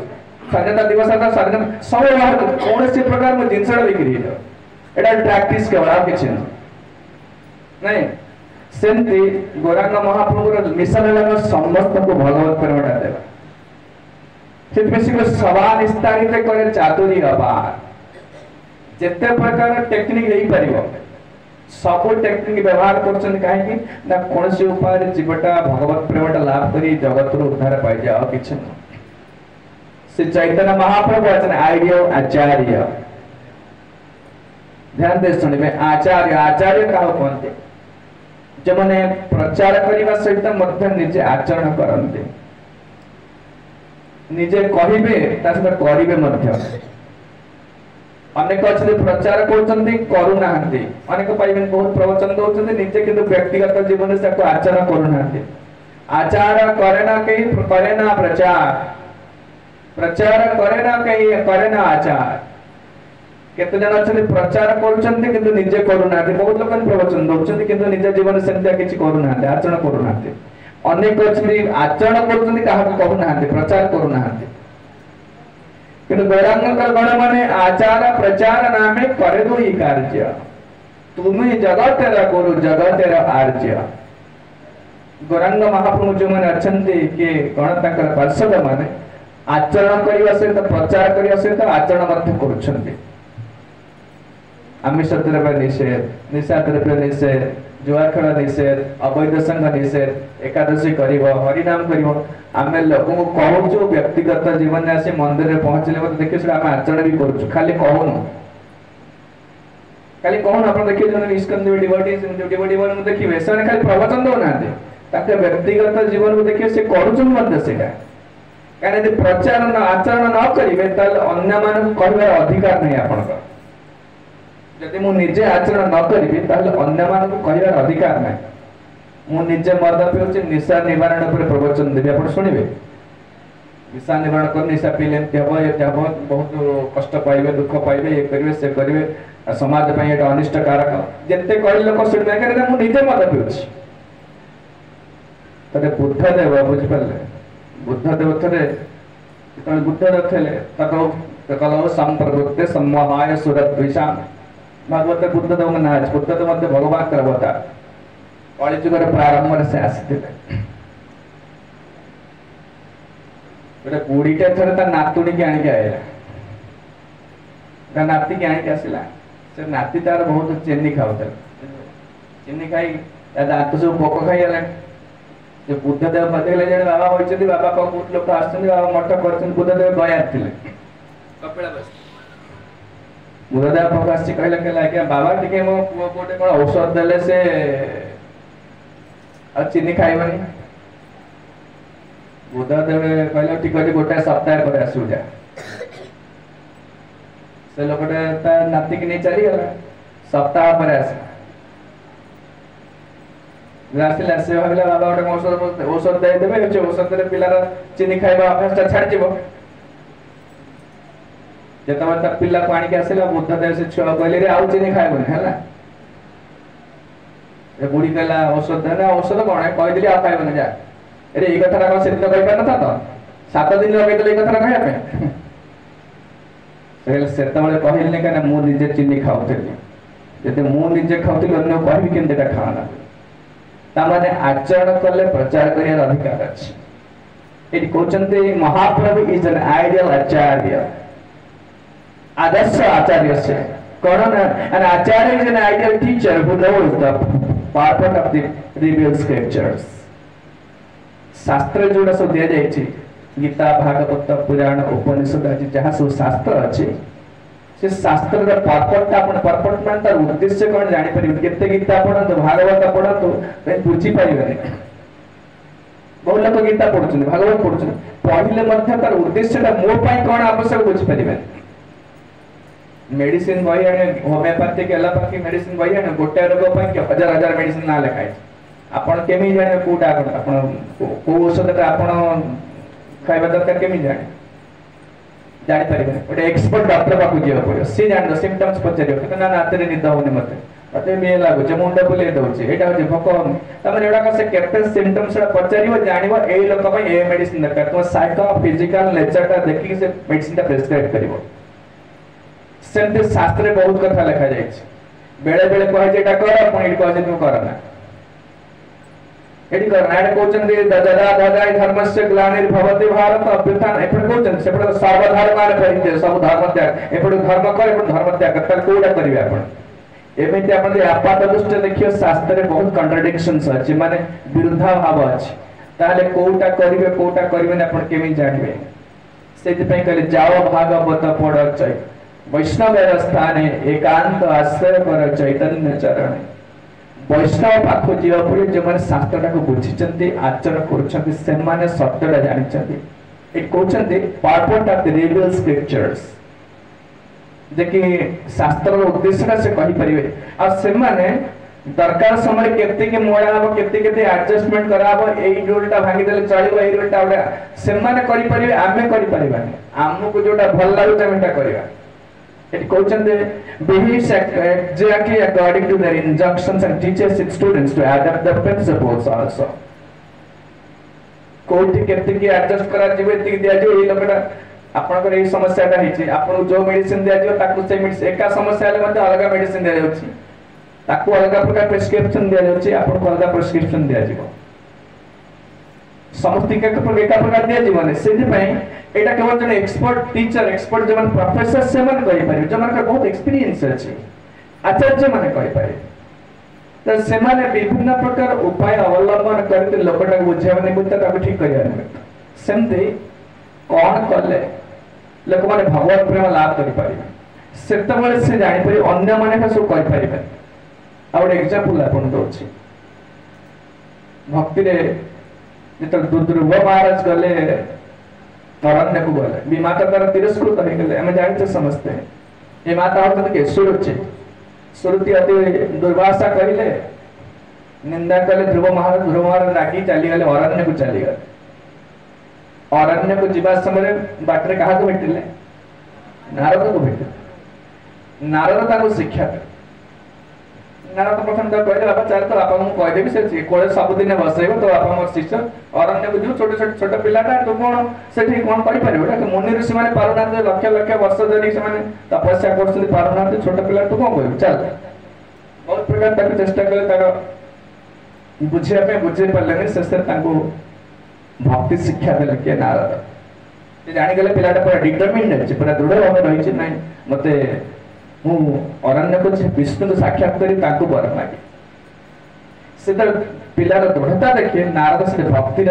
स्वाधीनता दिवस आता स्वाधीनता सब व्यवहार कर कौन सी प्रकार में जिनस बिक्री एटा प्रैक्टिस केवल आ किछ नहीं सेमती गौरांग महाप्रभु मिशन है समस्त को भगवत प्रेमटा देवा सभा निस्तारित करे चातुर्य अपार जिते प्रकार टेक्निक नहीं पारिबो सब टेक्निक व्यवहार करछन काहे ना कौन से उपाय जीवटा भगवत प्रेमटा लाभ करी जगत रो उद्धार पाइ जा किछ से चैतन्य महाप्रभु अचन आइडिया आचार्य ध्यान दे सुनिबे आचार्य आचार्य काहो कहते जो माने प्रचार करबा सहित मध्य निजे आचरण करते निजे कहिबे तासबे करिबे मध्य अनेक अछि प्रचार करछन्ती करू नाहंती अनेक पाइबेन बहुत प्रवचन दोछन्ती निजे किंतु व्यक्तिगत जीवन से को आचरण करू नाहंती आचार करे ना कहीं करे ना प्रचार प्रचार करे ना कहीं करे ना आचार केते जन अछि प्रचार करछन्ती किंतु निजे करू नाहंती बहुत लोक प्रवचन दोछन्ती किंतु निजे जीवन से किछि करू नाहंती आचरण करू नाहंती अनेक अछि आचरण करछन्ती काहा कहू नाहंती प्रचार करू नाहंती किंतु गौरांग गण माने आचार प्रचार नामे करे दो ही कार्य तुम्हें जगत रा करू जगत रा आर्य गौरांग महाप्रभु जो माने अछन्ती के गण ताकर पार्षद माने आचरण करिवा सहित प्रचार करिवा सहित आचरण मध्य करूछन्ती आमिष द्रव्य निषेध निशा द्रव्य निषेध जुआ खेल निषेध अवैध संग निषेध एकादशी करिवो हरिनाम करिवो आमे लोक को कहूछु व्यक्तिगत जीवन में आसी मंदिर में पहुंचले मत देखियो से आमे आचरण भी करूछु खाली कहूनु आपण देखियो जने निष्कंद डिवोटी मन देखिबे से खाली प्रवचन दो ना दे ताके व्यक्तिगत जीवन में देखियो से करूछु मत सेटा काने जे प्रचार न आचरण न करिवे तल अन्य मान कहबे अधिकार नहीं आपण का जदि मु निजे आचरण न करिबे ताले अन्य मान को कहबार अधिकार नै मु निजे मद पिउछि निशा निवारण पर प्रवचन देबे आपण सुनिबे निशा निवारण कर निशा पीले हम ये बहुत कष्ट पाइबे दुख पाइबे ये करेंगे से करेंगे समाज पे ये अनिष्ट कारक जिते कह लोक शुणे कहीं मुझे निजे मत पीऊँगी तथे बुद्धदेव बुझिपारे बुद्धदेव थे बुद्धदेव थे कल संप्रवृत्ते सम्मोहाय सुरद्विषा भागवत बुद्धदेव ना बुद्धदेव मध्य भगवान कर अवतार कलिजुगर प्रारंभ से आसी गोटे बुढ़ीटे थे नातुणी की आणिक आएगा नाती की आणिक आसला से नाती तार बहुत चीनी खाऊल चीनी खाई दांत सब पोक खाईगला बुद्धदेव मत जड़े बाबा होती बाबा बहुत लोग आस मठ कर बुद्धदेव गया थे बुद्धदेव पाक आस कहले आज्ञा बाबा टे मो पुओ गोटे कौन औषध देले से चीनी खाइबनी बुद्धदेव कहले ठीक अच्छे गोटे सप्ताह पर आसुजा से लोकटे नाती की नहीं चलीगला सप्ताह पर आसला से भाविला बाबा गोटे औषध देदेवे औषध पिलार चीनी खाइबा अभ्यास छाड़ी जिते पिला को आणिक आसला बुद्धदेव से छुआ कहले आउ चीनी खाइबनी है बुढ़ी कहला औषध देना औषध कौन है कहदेली आ खाइबनी जा अरे ये कथा कौन से दिन कही पार ना तो 7 दिन लगे ये कथा खाया से कहले क्या मु निजे चीनी खाऊली जब मुझे खाऊली अन्य कह केमती खाना ताने आचरण कले प्रचार कर अधिकार अच्छे ये कहते Mahaprabhu is an ideal acharya आदर्श आचार्य से कौन an acharya is an ideal teacher who knows the part of the revealed scriptures शास्त्र जोड़ा सब दिया जाए गीता भागवत पुराण उपनिषद आज जहाँ सब शास्त्र अच्छे से शास्त्र पर्पट मान तार उद्देश्य कौन जापर केते गीता पढ़ो भागवत पढ़ो बुझी पारे बहुत लोग गीता पढ़ुं भागवत पढ़ुं पढ़ले तार उद्देश्य मो कौन आवश्यक बुझीपारे मेडिसिन बही आने होमियोपैथिक एलोपैथिक मेडिसिन बही आने गोटे रोग हजार हजार मेडिसिन ना लिखाई आपन केमी जाने कोटा आपन को औषध आपन खाइबा दरकार केमी जाने जानि परिबे ओटे एक्सपर्ट डॉक्टर पाकु जेवा पड़ो सी जान द सिम्पटम्स पचारियो कि ना नातरे निद होने मते मते मे लागो जे मुंड बुले दउची एटा होजे भोक तमने एडा का से केते सिम्पटम्स पचारियो जानिबो ए लोक पई ए मेडिसिन दरकार तो साइको फिजिकल नेचर का देखि से मेडिसिन ता प्रेस्क्राइब करिवो सेंते शास्त्र बहुत कथा लिखा जाय बेले बेले कहे जे एटा कर पण एटा कहे तू करना एडी करना एटा कहउछन दे दादा दादा धर्मस्य ग्लानिर्भवति भारत अभ्युत्थान एपड कहउछन सेपड सर्वधर्मान परित्याग सब धर्म त्याग एपड धर्म कर एपड धर्म त्याग कर कोडा करिवे आपण एमिति आपण जे आपात दृष्टि देखियो शास्त्र रे बहुत कॉन्ट्रडिक्शंस अछि माने विरुद्धाभाव अछि ताले कोटा करिवे ना आपण केमि जानिबे सेति पय कहले जाओ भागवत पढ़ चै वैष्णव स्थाने एकांत आश्रय कर चैतन्य चरण वैष्णव पाख जीवा पड़े जो मैंने शास्त्रटा को बुझी आचरण कर सत्यटा जानी कहते part of the revealed scriptures देखि शास्त्र उद्देश्य से कहि परिबे आ से माने दरकार समय केते के मोड़ा हो केते केते एडजस्टमेंट कराबो एई रोलटा भांगी देले चलिबो एई रोलटा ओडा से माने करि परिबे आमे करि परिबानी हमकु जोटा भल लागु तमेटा करिबा it कहते behaves exactly according to their injunctions and teaches its students to adapt the principles also कोठी केते की एडजस्ट करा जिवे ती दिया जो ए लोकटा आपनकर ए समस्याटा हिची आपन जो मेडिसिन दिया जो ताकु से मेडिसिन एका समस्या ले मते अलग मेडिसिन दिया जाउची ताकु अलग प्रकार प्रिस्क्रिप्शन दिया जाउची आपन को अलग प्रिस्क्रिप्शन दिया जिवो समस्त एका प्रकार दिया जीवन से एटा केवल जन एक्सपर्ट टीचर एक्सपर्ट जमन प्रोफेसर से मन कहि पारे जमन का बहुत एक्सपीरियंस अछि आचार्य माने कहि पारे त से माने विभिन्न प्रकार उपाय अवलंबन करते लोकटा बुझावने बुझता ताको ठीक करिया सेमते कोन करले लोक माने भगवत प्रेम लाभ करि पारे सेतबेले से जानि पारे अन्य माने का सब कहि पारे और एग्जांपल आपन दोछि भक्ति रे जित ध्रुव महाराज गले अरण्य को गले भी माता तार तिरस्कृत हो गले हम जानते समझते हैं ये माता होत के सुरुचि सुरुति अति दुर्वासा कहिले निंदा कले ध्रुव महाराज रागी चली गले अरण्य को चली गले अरण्य को जीवा समय बाटर क्या भेटिले नारद को भेटिले नारद ताको शिक्षा दे नारद प्रथम तो कहले बाबा चल तो बापा को कहदेबी से कोळे सबुदिन बसैबो तो बापा मोर शिष्य अरण्य को जीव छोटे छोटे छोटे पिलाटा तो कोन सेठी कोन करि परिबो एटा मुनि ऋषि माने पारुना लक्ष लक्ष वर्ष धरि से माने तपस्या करछथि पारुना छोटे पिला तो कोन कहबो चल बहुत प्रकार ताको चेष्टा करे ताको बुझिया पे बुझे पल्लेने से ताको भक्ति शिक्षा देले के नारद से जानि गेले पिलाटा पूरा डिटरमाइंड अछि पूरा दृढ़ भाव रहि छै नै मते मु अरण्य को विष्णु को साक्षात करी ताको बर मागे से पिलार दृढ़ता देखे नारद से भक्तिर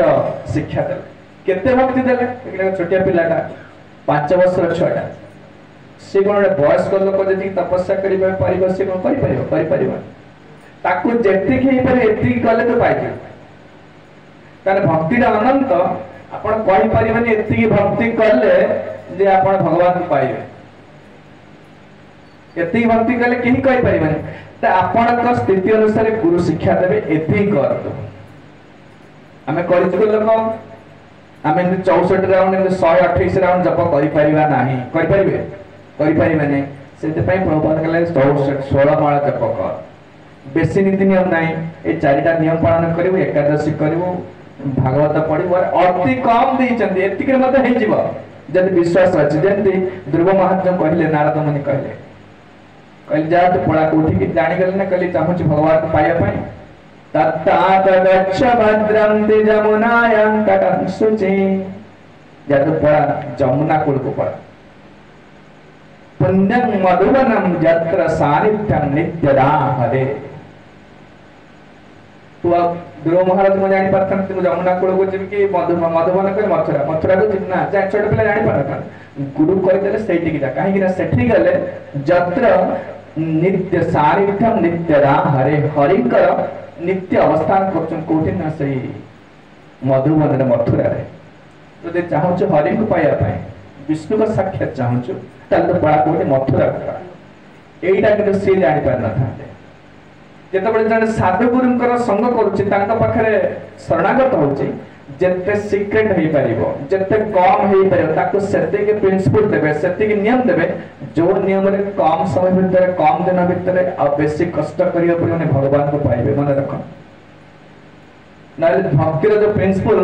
शिक्षा देले केते भक्ति देले एक छोटिया पिलाटा 5 वर्षर छुआटा से कोन वयस्क लोक जदि तपस्या करिबा परिबा से कोन करि परिबा ताको जेति के पर एति कले तो पाइके ताने भक्तिर अनंत आपण कहि परिबानी एति भक्ति करले जे आपण भगवान को पाइबे एति भक्ति कले केही कहि परिबानी त आपण को स्थिति अनुसार गुरु शिक्षा देबे एति करतो हमें करिजुग लोक हमें 64 राउंड 128 राउंड जप करि परिबा नाही करि परिबे सेते पई प्रभुपाद कले 16 माळा जप कर बेसी नीति नियम नाही ए चारिटा नियम पालन करिवो एकादशी करिवो भागवत पढ़ी अति कम देइचंदी एतिक मते हे जीव जदि विश्वास अछि जेंति ध्रुव महात्मा कहले नारद मुनि कहले जा तो पड़ा कोठी के जानि गेल ने कहले चाहू भगवान को पाया पाई तत्तात गच्छ भद्रं ते जमुनायां तटं सुचि जा तो पड़ा जमुना कुल को पड़ा पुण्यं मधुवनं यत्र सानिध्यं नित्यदा हरे तो अब ध्रुव महाराज को जानि पाथन तुम जमुना कुल को जिम की मधुबन को मथुरा को जिम ना जा छोट पिला जानि पाथन गुरु कहि देले सेठी की जा काहे कि ना सेठी गले जत्र नित्य सानिध्यम नित्यदा हरे हरिकर नित्य अवस्थान करछन कोठी ना सही मधुबन रे मथुरा रे तो दे चाहू छ हरि को पाया पाए विष्णु का साक्षात चाहू छ तल तो बड़ा कोठी मथुरा का एइटा के से जानि पार ना था जेतबेले जने साधु गुरुंकर संग करूची तांका पाखरे शरणागत होची जेते सीक्रेट हेई परिबो जेते कम हेई परिबो ताको सेते के प्रिंसिपल देबे सेते के नियम देबे जो नियम रे कम समय भीतर कम दिन भीतर आ बेसी कष्ट करियो पड़े भगवान को पाइबे मन रख नाले भक्तिर जो प्रिंसिपल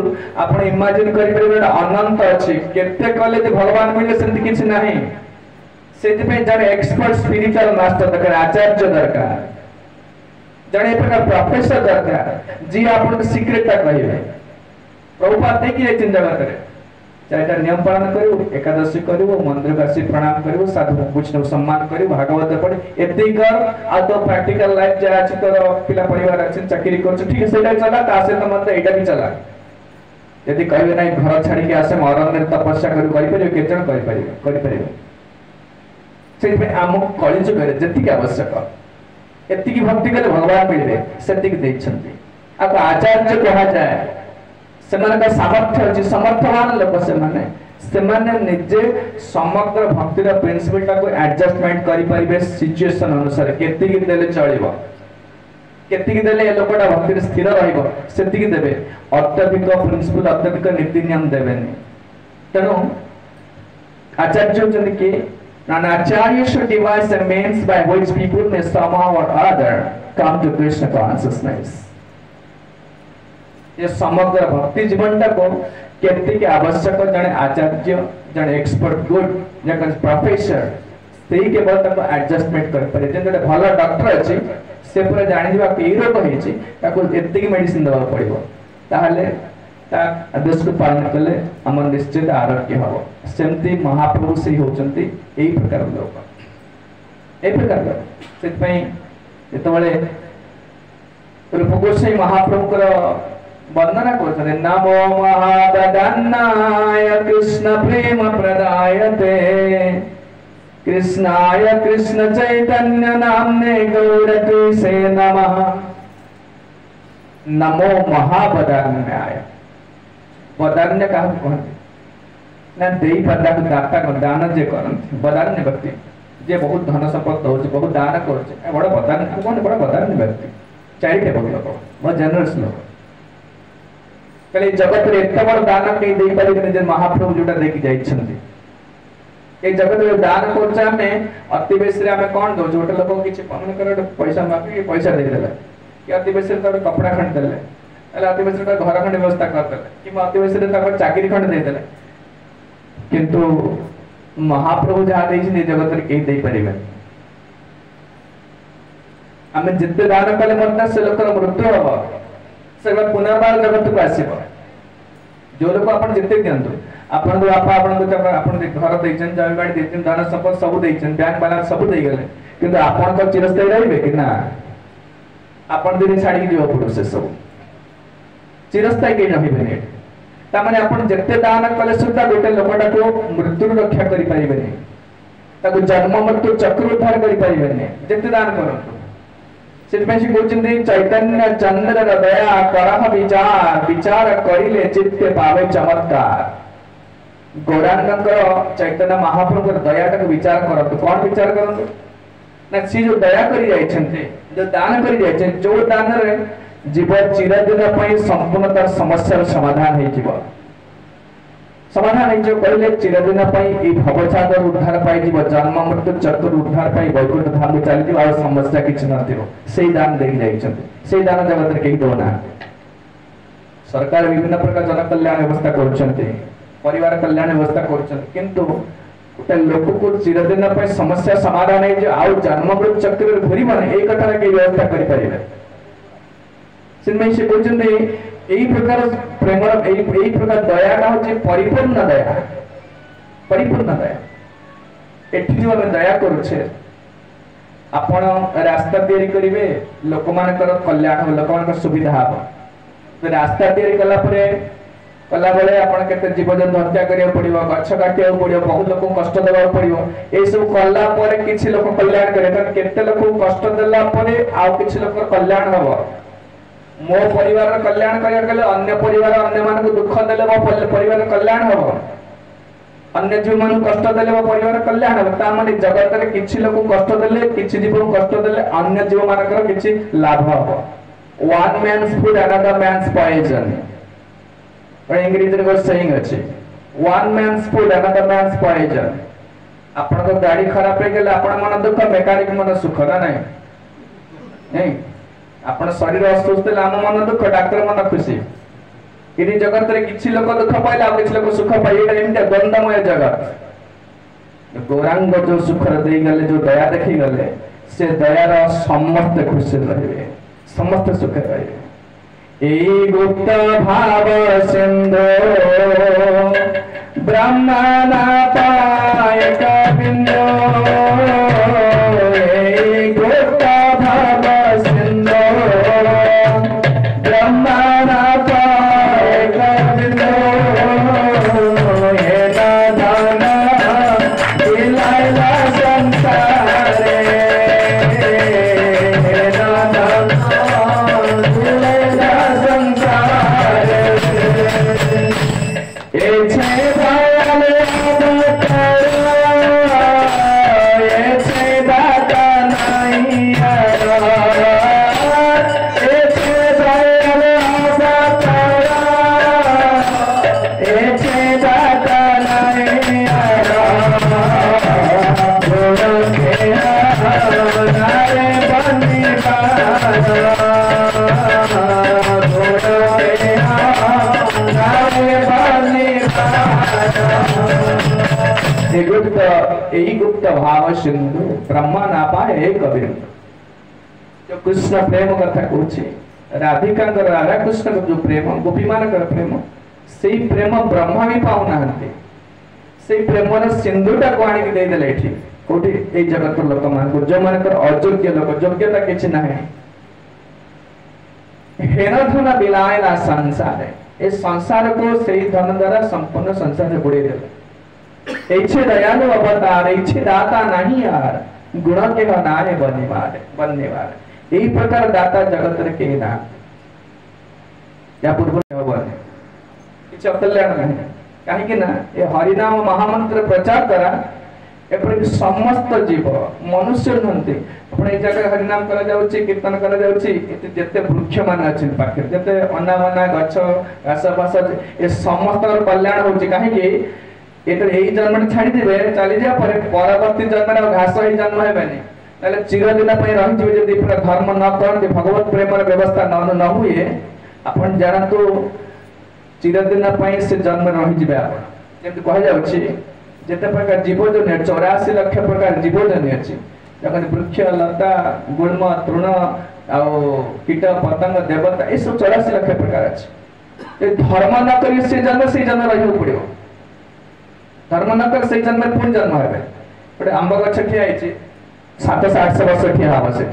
आपण इमेजिन करि परिबे अनंत अछि केते कले जे भगवान मिले सेंति किछ नाही सेति पे जने एक्सपर्ट स्पिरिचुअल मास्टर दरकार आचार्य दरकार जने प्रकार प्रोफेसर दरकार जी आपन सीक्रेट ता कहिबे प्रभुपाद देखि जे चिंता करे चारिटा नियम पालन करियो एकादशी करियो मंदिर काशी प्रणाम करियो साधु वैष्णव सम्मान करियो भागवत पढ़ एते कर आ तो प्रैक्टिकल लाइफ जा अछि तोर पिला परिवार अछि चाकरी करछ ठीक है सेटा चला ता से तो मत एटा भी चला यदि कहबे नै घर छाड़ी के आसे मरण में तपस्या करि परियो केचन करि परियो से पे आम कॉलेज करे जति के आवश्यक एति की भक्ति करे भगवान मिलबे सेति के दैछंती अब आचार्य कहा जाए सेमान का सामर्थ्य अछि समर्थवान लोक सेमाने निजे समग्र भक्तिर प्रिंसिपल टा को एडजस्टमेंट करि परिबे सिचुएशन अनुसार केति की देले चलिबो केति की देले ए लोकटा भक्तिर स्थिर रहइबो सेति की देबे अत्यधिक प्रिंसिपल अत्यधिक नीति नियम देबेनी तनो आचार्य जन के an acharya should devise a means by which people may somehow or other come to Krishna consciousness ये समग्र भक्ति जीवन को केते के आवश्यक जने आचार्य जने एक्सपर्ट गुड जने प्रोफेसर सेही के बल तक एडजस्टमेंट कर पारे जने भलो डॉक्टर अछि से पूरा जानि दिबा के रोग होई छि ताको एते की मेडिसिन दबा पड़िबो ताहले ता आदेश को पालन करले हमर निश्चित आरोग्य हबो सेमती महाप्रभु से होचंती एही प्रकार लोक एही प्रकार से पई जेतबेले रूप गोसाई महाप्रभु कर वंदना करते नमो महाबदन्नाय कृष्ण प्रेम प्रदायते कृष्णाय कृष्ण चैतन्य नामने गौरतीसे नमः नमो महाबदन्नाय बदन्य का कहते ना देई पदा को दाता को दान जे करन बदन्य व्यक्ति जे बहुत धन संपत्ति हो बहुत दान करछे बड़ बदन्य कोन बड़ बदन्य व्यक्ति चैरिटेबल लोक बहुत जनरस लोक कले जगत रे एत बड़ दान के देई पारिबे जे महाप्रभु जोटा देखि जाइछन्ती ए जगत रे दान करछा हमें अति बेसी रे हमें कोन दो जोटा लोक किछि मन कर पैसा मांगे पैसा दे देला कि अति बेसी रे कपड़ा खंड देले अला अति बेसी रे घर खंड व्यवस्था कर देले कि अति बेसी रे तक चाकरी खंड दे देले किंतु महाप्रभु जहा देछि जगत रे के देई पारिबे हमें जिते दान कले मरना से लोक मृत्यु हो से पुनर्बार जगत को आसीबो जो लोक आपण जिते दियंतु आपण बापा आपण घर देइछन जमीबाड़ी देइछन दान संपद सब देइछन बैंक बैलेंस सब देइ गेले किंतु आपण को चिरस्थायी रहिबे कि ना आपण दिन छाड़ी दियो पड़ो से सब चिरस्थायी के रहिबे ने ता माने आपण जते दान कले सुद्धा गोटे लोकटा को मृत्यु रक्षा करि पाइबे ने ताको जन्म मृत्यु चक्र उद्धार करि पाइबे ने जते दान करंतु सिद्धमेशी गोचिंदी चैतन्य चंद्र दया करह विचार विचार करिले चित्ते पावे चमत्कार गौरांगंकर चैतन्य महाप्रभु दया तक विचार करत कौन विचार करत ना सी जो दया करि जाइछन्ते जो दान करि जाइछन जो दान रे जीव चिरदिन पई संपूर्ण तर समस्या समाधान हे जीव समाधान हे जो कहले चिरदिन पई ई भवसागर उद्धार पाई जीव जन्म मृत्यु चक्र उद्धार पाई वैकुंठ धाम में चली जीव आ समस्या किछ न थिबो सेई दान देइ जाइछन्ते सेई दान जगत रे केही दोना सरकार विभिन्न प्रकार जन कल्याण व्यवस्था करछन्ते परिवार कल्याण व्यवस्था करछन्ते किंतु गोटे लोक को चिरदिन पे समस्या समाधान है जो आउ जन्म मृत्यु चक्र रे घुरी बने एक कथा के व्यवस्था करि परिबे सिनमय से कहछन्ते एई प्रकार प्रेम एई प्रकार दया का होचे परिपूर्ण दया एठी जो हम दया करूछे आपण रास्ता तैयारी करिवे लोक मानकर कल्याण लोक मानकर सुविधा हो रास्ता तैयारी कला परे कला बेले आपण केते जीवजंतु हत्या करिया पड़िबो गछ काटिया पड़िबो बहुत लोक कष्ट देबा पड़िबो ए सब कला परे किछि लोक कल्याण करे त केते लोक कष्ट देला परे आउ किछि लोक कल्याण हबो मो परिवार कल्याण करिया गले अन्य परिवार अन्य मान को दुख देले मो परिवार कल्याण हबो अन्य जीव मान कष्ट देले मो परिवार कल्याण हबो ता माने जगत रे किछि लोक कष्ट देले किछि जीव कष्ट देले अन्य जीव मानकर किछि लाभ हबो one man's food another man's poison English रे सेइंग अछि one man's food another man's poison आपण को गाड़ी खराब हे गेले आपण मन दुख मैकेनिक मन सुख ना नहीं आपण शरीर अस्वस्थ ले हम मन दुख डॉक्टर मन खुशी इनी जगत रे किछि लोक दुख पाइला आ किछि लोक सुख पाइला एमते गंधमय जगत गौरांग जो सुख दे गले जो दया देखि गले से दयार समस्त खुशी रहिबे समस्त सुख रहिबे ए गुप्त भाव सिंधु ब्रह्मण पाय कबिंदो ए गुप्त भाव सिंधु ब्रह्मण पाय कबिंदो हे दान दिलाइला संसारे हे दान गुप्त भाव सिंधु ब्रह्मा ना पाए कबीर जो कृष्ण प्रेम कथा कहछि राधिका राधा कृष्ण जो प्रेम गोपी मान प्रेम से प्रेम ब्रह्मा भी पाउ नाहंते से प्रेम रे सिंधुटा को आनी दे देले एठी कोठी ए जगत लोक मान को जो मान कर अयोग्य लोक योग्यता किछ नाही हेन धन बिलायला संसार ए संसार को सही धन द्वारा संपूर्ण संसार में बुड़े देले ऐसे दयालु अवतार ऐसे दाता नहीं यार गुण के नाहे बनने वाले यही प्रकार दाता जगत रे के ना या पूर्व हबने किछ कल्याण नहीं काहे कि ना ए हरि नाम महामंत्र प्रचार करा एपरिक समस्त जीव मनुष्य नुहंती आपण ए जगह हरिनाम करा जाउची कीर्तन करा जाउची जेते वृक्ष मान अछि पाखे जेते अनावना गछ घास फास ए समस्त कल्याण होची काहे कि एतर एई जन्म छाडी देबे चली जा पर परवर्ती जन्म रे घास ही जन्म हेबेनी ताले चिरदिन पय रहि जिवे जदि पूरा धर्म न करते भगवत प्रेम रे व्यवस्था न हुए आपण जानतो चिरदिन पय से जन्म रहि जिवे आपण जेते कह जाउची जेते प्रकार जीवजन 84 लाख प्रकार जीवजन अछि जखन वृक्ष लता गुल्म तृण आ कीट पतंग देवता ए सब 84 लाख प्रकार अछि ए धर्म न करी से जन्म रहि पड़ियो धर्म न कर से जन्म पुन जन्म हेबे बटे आंब गछ ठिया आइछि 700 800 वर्ष ठिया हवा से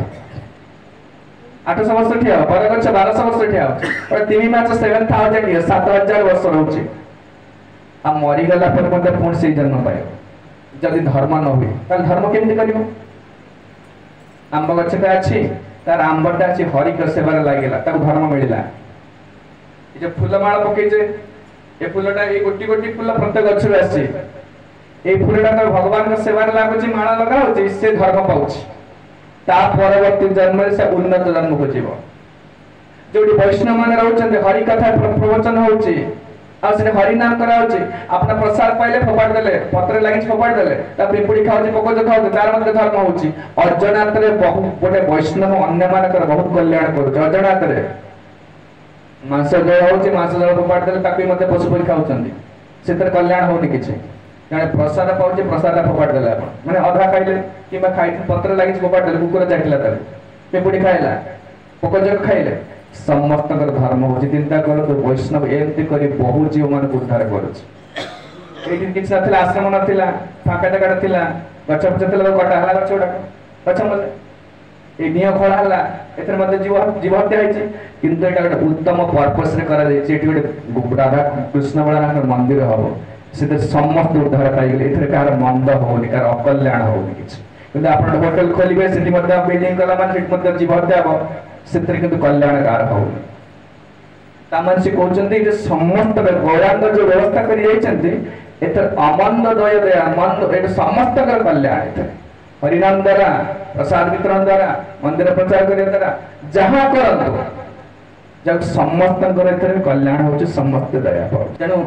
800 वर्ष ठिया पर गछ 1200 वर्ष ठिया पर 3 मास 7000 इयर्स 7000 वर्ष रहउछि आ मरी गला पर मते पुन से जन्म पाए जदि धर्म न हुए ताल धर्म केमति करियो आंब गछटा अछि तार आंबटा अछि हरि के सेवा लागिला ताको धर्म मिलिला ए जे फूलमाळ पके जे ए फूलटा ए गोटी गोटी फूल प्रत्येक गछ रे आसी ए फूलटा तो भगवान के सेवा लागुची माळा लगा होची से धर्म पाउची ता परवर्ती जन्म रे से उन्नत जन्म को जीव जोडी वैष्णव माने रहउचंते हरि कथा प्रवचन होची आ से हरि नाम करा होची अपना प्रसाद पाइले फोपाड़ देले पत्र लागि फोपाड़ देले ता पिपुडी खाउची पकोज खाउची तार मध्ये धर्म होची अजनात रे बहु गोटे वैष्णव अन्य मानकर बहुत कल्याण करू अजनात रे मांस जळ होची मांस जळ फोपाड़ देले ताकि मध्ये पशु पक्षी खाउचंदी सेतर कल्याण होनी किछि जने प्रसाद पाउची प्रसाद फोपाड़ देले आपण माने अधा खाइले किबा खाइ पत्र लागि फोपाड़ देले कुकुर जाटिला ताले पिपुडी खाइला पकोज खाइले समस्त धर्म होची चिंता करो तो वैष्णव एमती करी बहु जीव मान उद्धार करूची एठी किछ नथिला आश्रम नथिला फाका जगह नथिला गछ पछ थिला कटा हला गछ उडा गछ मले ए निय खळा हला एतर मध्ये जीव हत्या होईची किंतु एटा एक उत्तम पर्पस रे करा जाईची एठी गोटे राधा कृष्ण बळाना मंदिर हबो सेते समस्त उद्धार पाई गेले एथरे कार मंद होनी कार अकल्याण होनी किछ किंतु आपण होटल खोलिबे सेठी मध्ये बिल्डिंग कला मान सेठी मध्ये जीव हत्या हबो सेतरे किंतु कल्याणकार होनी तामन से कहउचंती जे समस्त गौरांग जो व्यवस्था करि जाइचंती एतर अमंद दय दया मंद एत समस्त कर कल्याण एतर हरिनाम द्वारा प्रसाद वितरण द्वारा मंदिर प्रचार करे द्वारा जहां करंतो जब समस्त कर एतर कल्याण होचे समस्त दया पाउ तेनु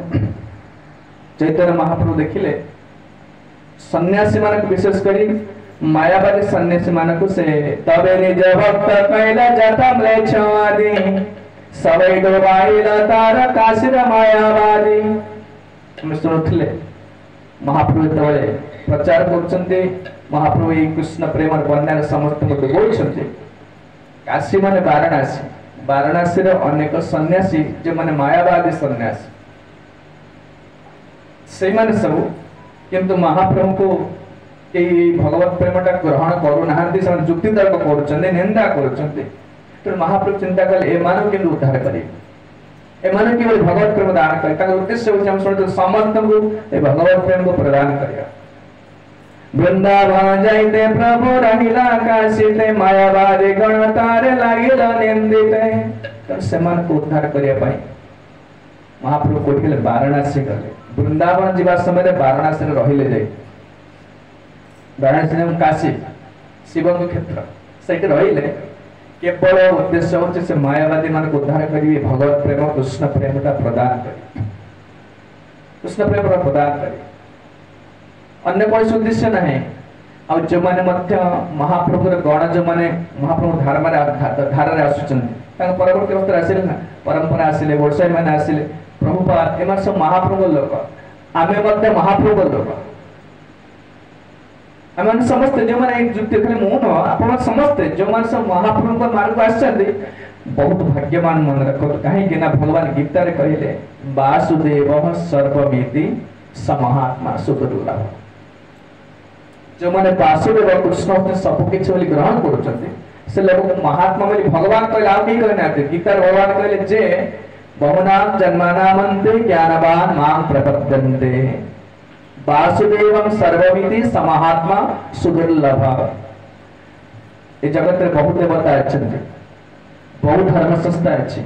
चैतन्य महाप्रभु देखिले सन्यासी मानक विशेष करी मायावादी सन्यासी मानक से तबे निज भक्त कैला जाता म्लेच्छ आदि सबे डोबाइला तार काशिर मायावादी हम सुनथले महाप्रभु तबे प्रचार करछन्ते महाप्रभु ई कृष्ण प्रेम बन्यार समस्त को बोलछन्ते काशी माने वाराणसी रे अनेक सन्यासी जे माने मायावादी सन्यासी से माने सब किंतु महाप्रभु को कि भगवत प्रेमटा ग्रहण करू नाहंती से जुक्ति तर्क करूछन्ते निंदा करूछन्ते तो महाप्रभु चिंता कले ए मानव के उद्धार करे ए मानव के भगवत प्रेम दान करे तार उद्देश्य होछि हम सुनते समस्त को ए भगवत प्रेम को प्रदान करिया वृंदावन जाइते प्रभु रहिला काशीते मायावादी गण तारे लागिला निंदिते तो समान को उद्धार करिया पाई महाप्रभु कोठिले वाराणसी गले वृंदावन जीवा समय रे वाराणसी रे रहिले जाई वाराणसी में काशी शिव के क्षेत्र सेठ रहिले केवल उद्देश्य होचे से मायावादी मान को उद्धार करिवे भगवत प्रेम कृष्ण प्रेमटा प्रदान करी कृष्ण प्रेम प्रदान करी अन्य कोई उद्देश्य नहीं आ जो माने मध्य महाप्रभु रे गण जो माने महाप्रभु धर्म रे धारा रे आसुचंती तांग परवर्ती अवस्था आसिले ना परंपरा आसिले वर्षाई माने आसिले प्रभुपाद एमा सब महाप्रभु लोक आमे मध्य महाप्रभु लोक आमे समस्त जो माने एक जुक्ति खाली मु न आपण समस्त जो माने सब महाप्रभु को मार्ग आछंती बहुत भाग्यवान मन रखो काहे कि ना भगवान गीता रे कहिले वासुदेवः सर्वमिति समहात्मा सुदुर्लभ जो माने वासुदेव कृष्ण ने सब किछ बोली ग्रहण करूछंती से लोग महात्मा बोली भगवान कहले आ की कहना गीता रे भगवान कहले जे बहुनाम जन्मानामन्ते ज्ञानवान मां प्रपद्यन्ते वासुदेवं सर्वमिति समहात्मा सुदुर्लभ ए जगत रे बहुत देवता अछंती बहुत धर्म संस्था अछि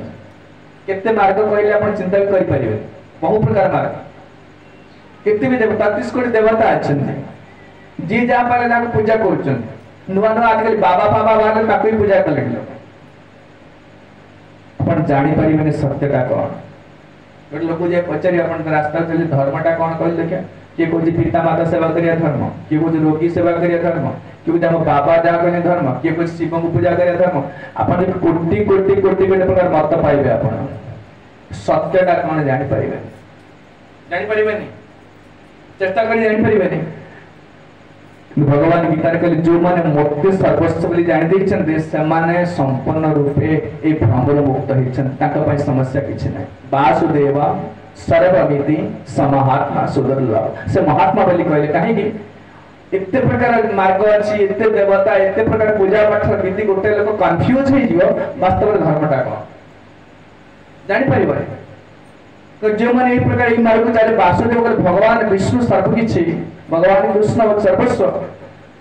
केते मार्ग कहले आपण चिंता भी करि परिबे बहुत प्रकार मार्ग केते भी देवता 33 कोटी देवता अछंती जी जहाँ पाले ताको पूजा कर नुआ नुआ आजकल बाबा बाबा बाले ताको ही पूजा कर लोग अपन जानी पारिबेनी सत्यटा कौन गोटे लोक जे पचारि अपन रास्ता चली धर्मटा कौन कहल देखिए किए कहूँ पिता माता सेवा करिया धर्म किए कहूँ रोगी सेवा करिया धर्म किए कहूँ बाबा जहाँ कहने धर्म किए कहूँ शिव को पूजा करिया धर्म अपन कोटि कोटि कोटि गोटे प्रकार मत पाइबे अपन सत्यटा कौन जानी पारिबेनी चेष्टा कर जानी पारिबेनी भगवान गीता कहले जो माने मोक्ष सर्वस्व बोली जानि दैछन्ते समाने संपूर्ण रूपे ए भ्रमर मुक्त हिछन ताका पय समस्या किछ नै वासुदेव सर्वमिति समहात्मा सुदुर्लभ से महात्मा बोली कहले काहे कि एते प्रकार मार्ग अछि एते देवता एते प्रकार पूजा पाठ विधि गोटे लोक कंफ्यूज हे जिवो वास्तव धर्मटा को जानि परिबे तो जो माने ए प्रकार ए मार्ग चाले वासुदेव भगवान विष्णु सर्व किछि भगवान कृष्ण सर्वस्व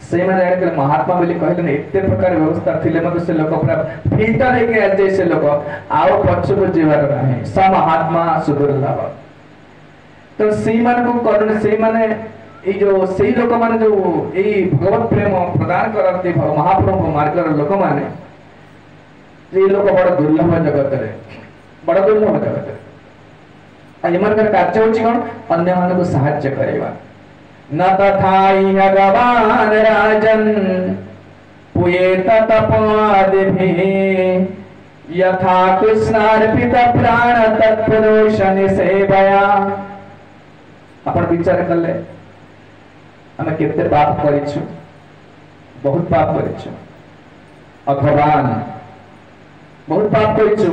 से माने जाने के महात्मा बोली कहले एते प्रकार व्यवस्था थिले मत से लोक पूरा फिल्टर हे के जैसे लोक आओ पक्ष को जीवार नाही सा महात्मा सुदुर्लभ तो से मान को करुण से माने ए जो से लोक माने जो ए भगवत प्रेम प्रदान करते महाप्रभु मार्ग लोक माने ये लोक बड़ दुर्लभ जगत रे बड़ दुर्लभ जगत रे एमन कर कार्य होची कोन अन्य मान को सहाय्य करेवा न तथाई भगवान राजन पुयेत तपादिभि यथा कृष्णार्पित प्राण तत्पुरुषन सेवया अपन विचार करले हमें केते पाप करिछु बहुत पाप करिछु भगवान बहुत पाप करिछु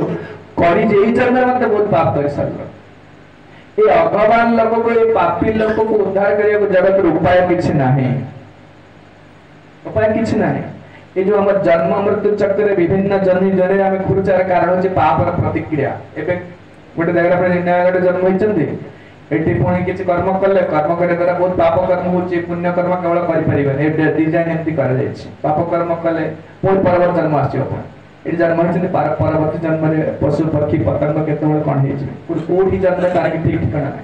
करी जेई जन्म मत बहुत पाप कर सकलो ए भगवान लोग को ए पापी लोग को उद्धार करने को जगत रो उपाय किछि नाही उपाय किछि नाही ए जो हमर जन्म मृत्यु चक्र रे विभिन्न जन्म जने हमें खुरचार कारण होचे पाप र प्रतिक्रिया एबे गोटे जगह पर नयागढ़ जन्म होइचंती एटी पुणी किछि कर्म करले कर्म करे द्वारा बहुत पाप कर्म होचे पुण्य कर्म केवल करि परिबे ए डिजाइन एमती कर जायछि पाप कर्म कले पुन परवर्त जन्म आछियो अपन ए जन्म होइचंती परवर्ती जन्म रे पशु पक्षी पतंग केतबेले कोन हेछि कोठी जन्म तार की ठीक ठिकाना नै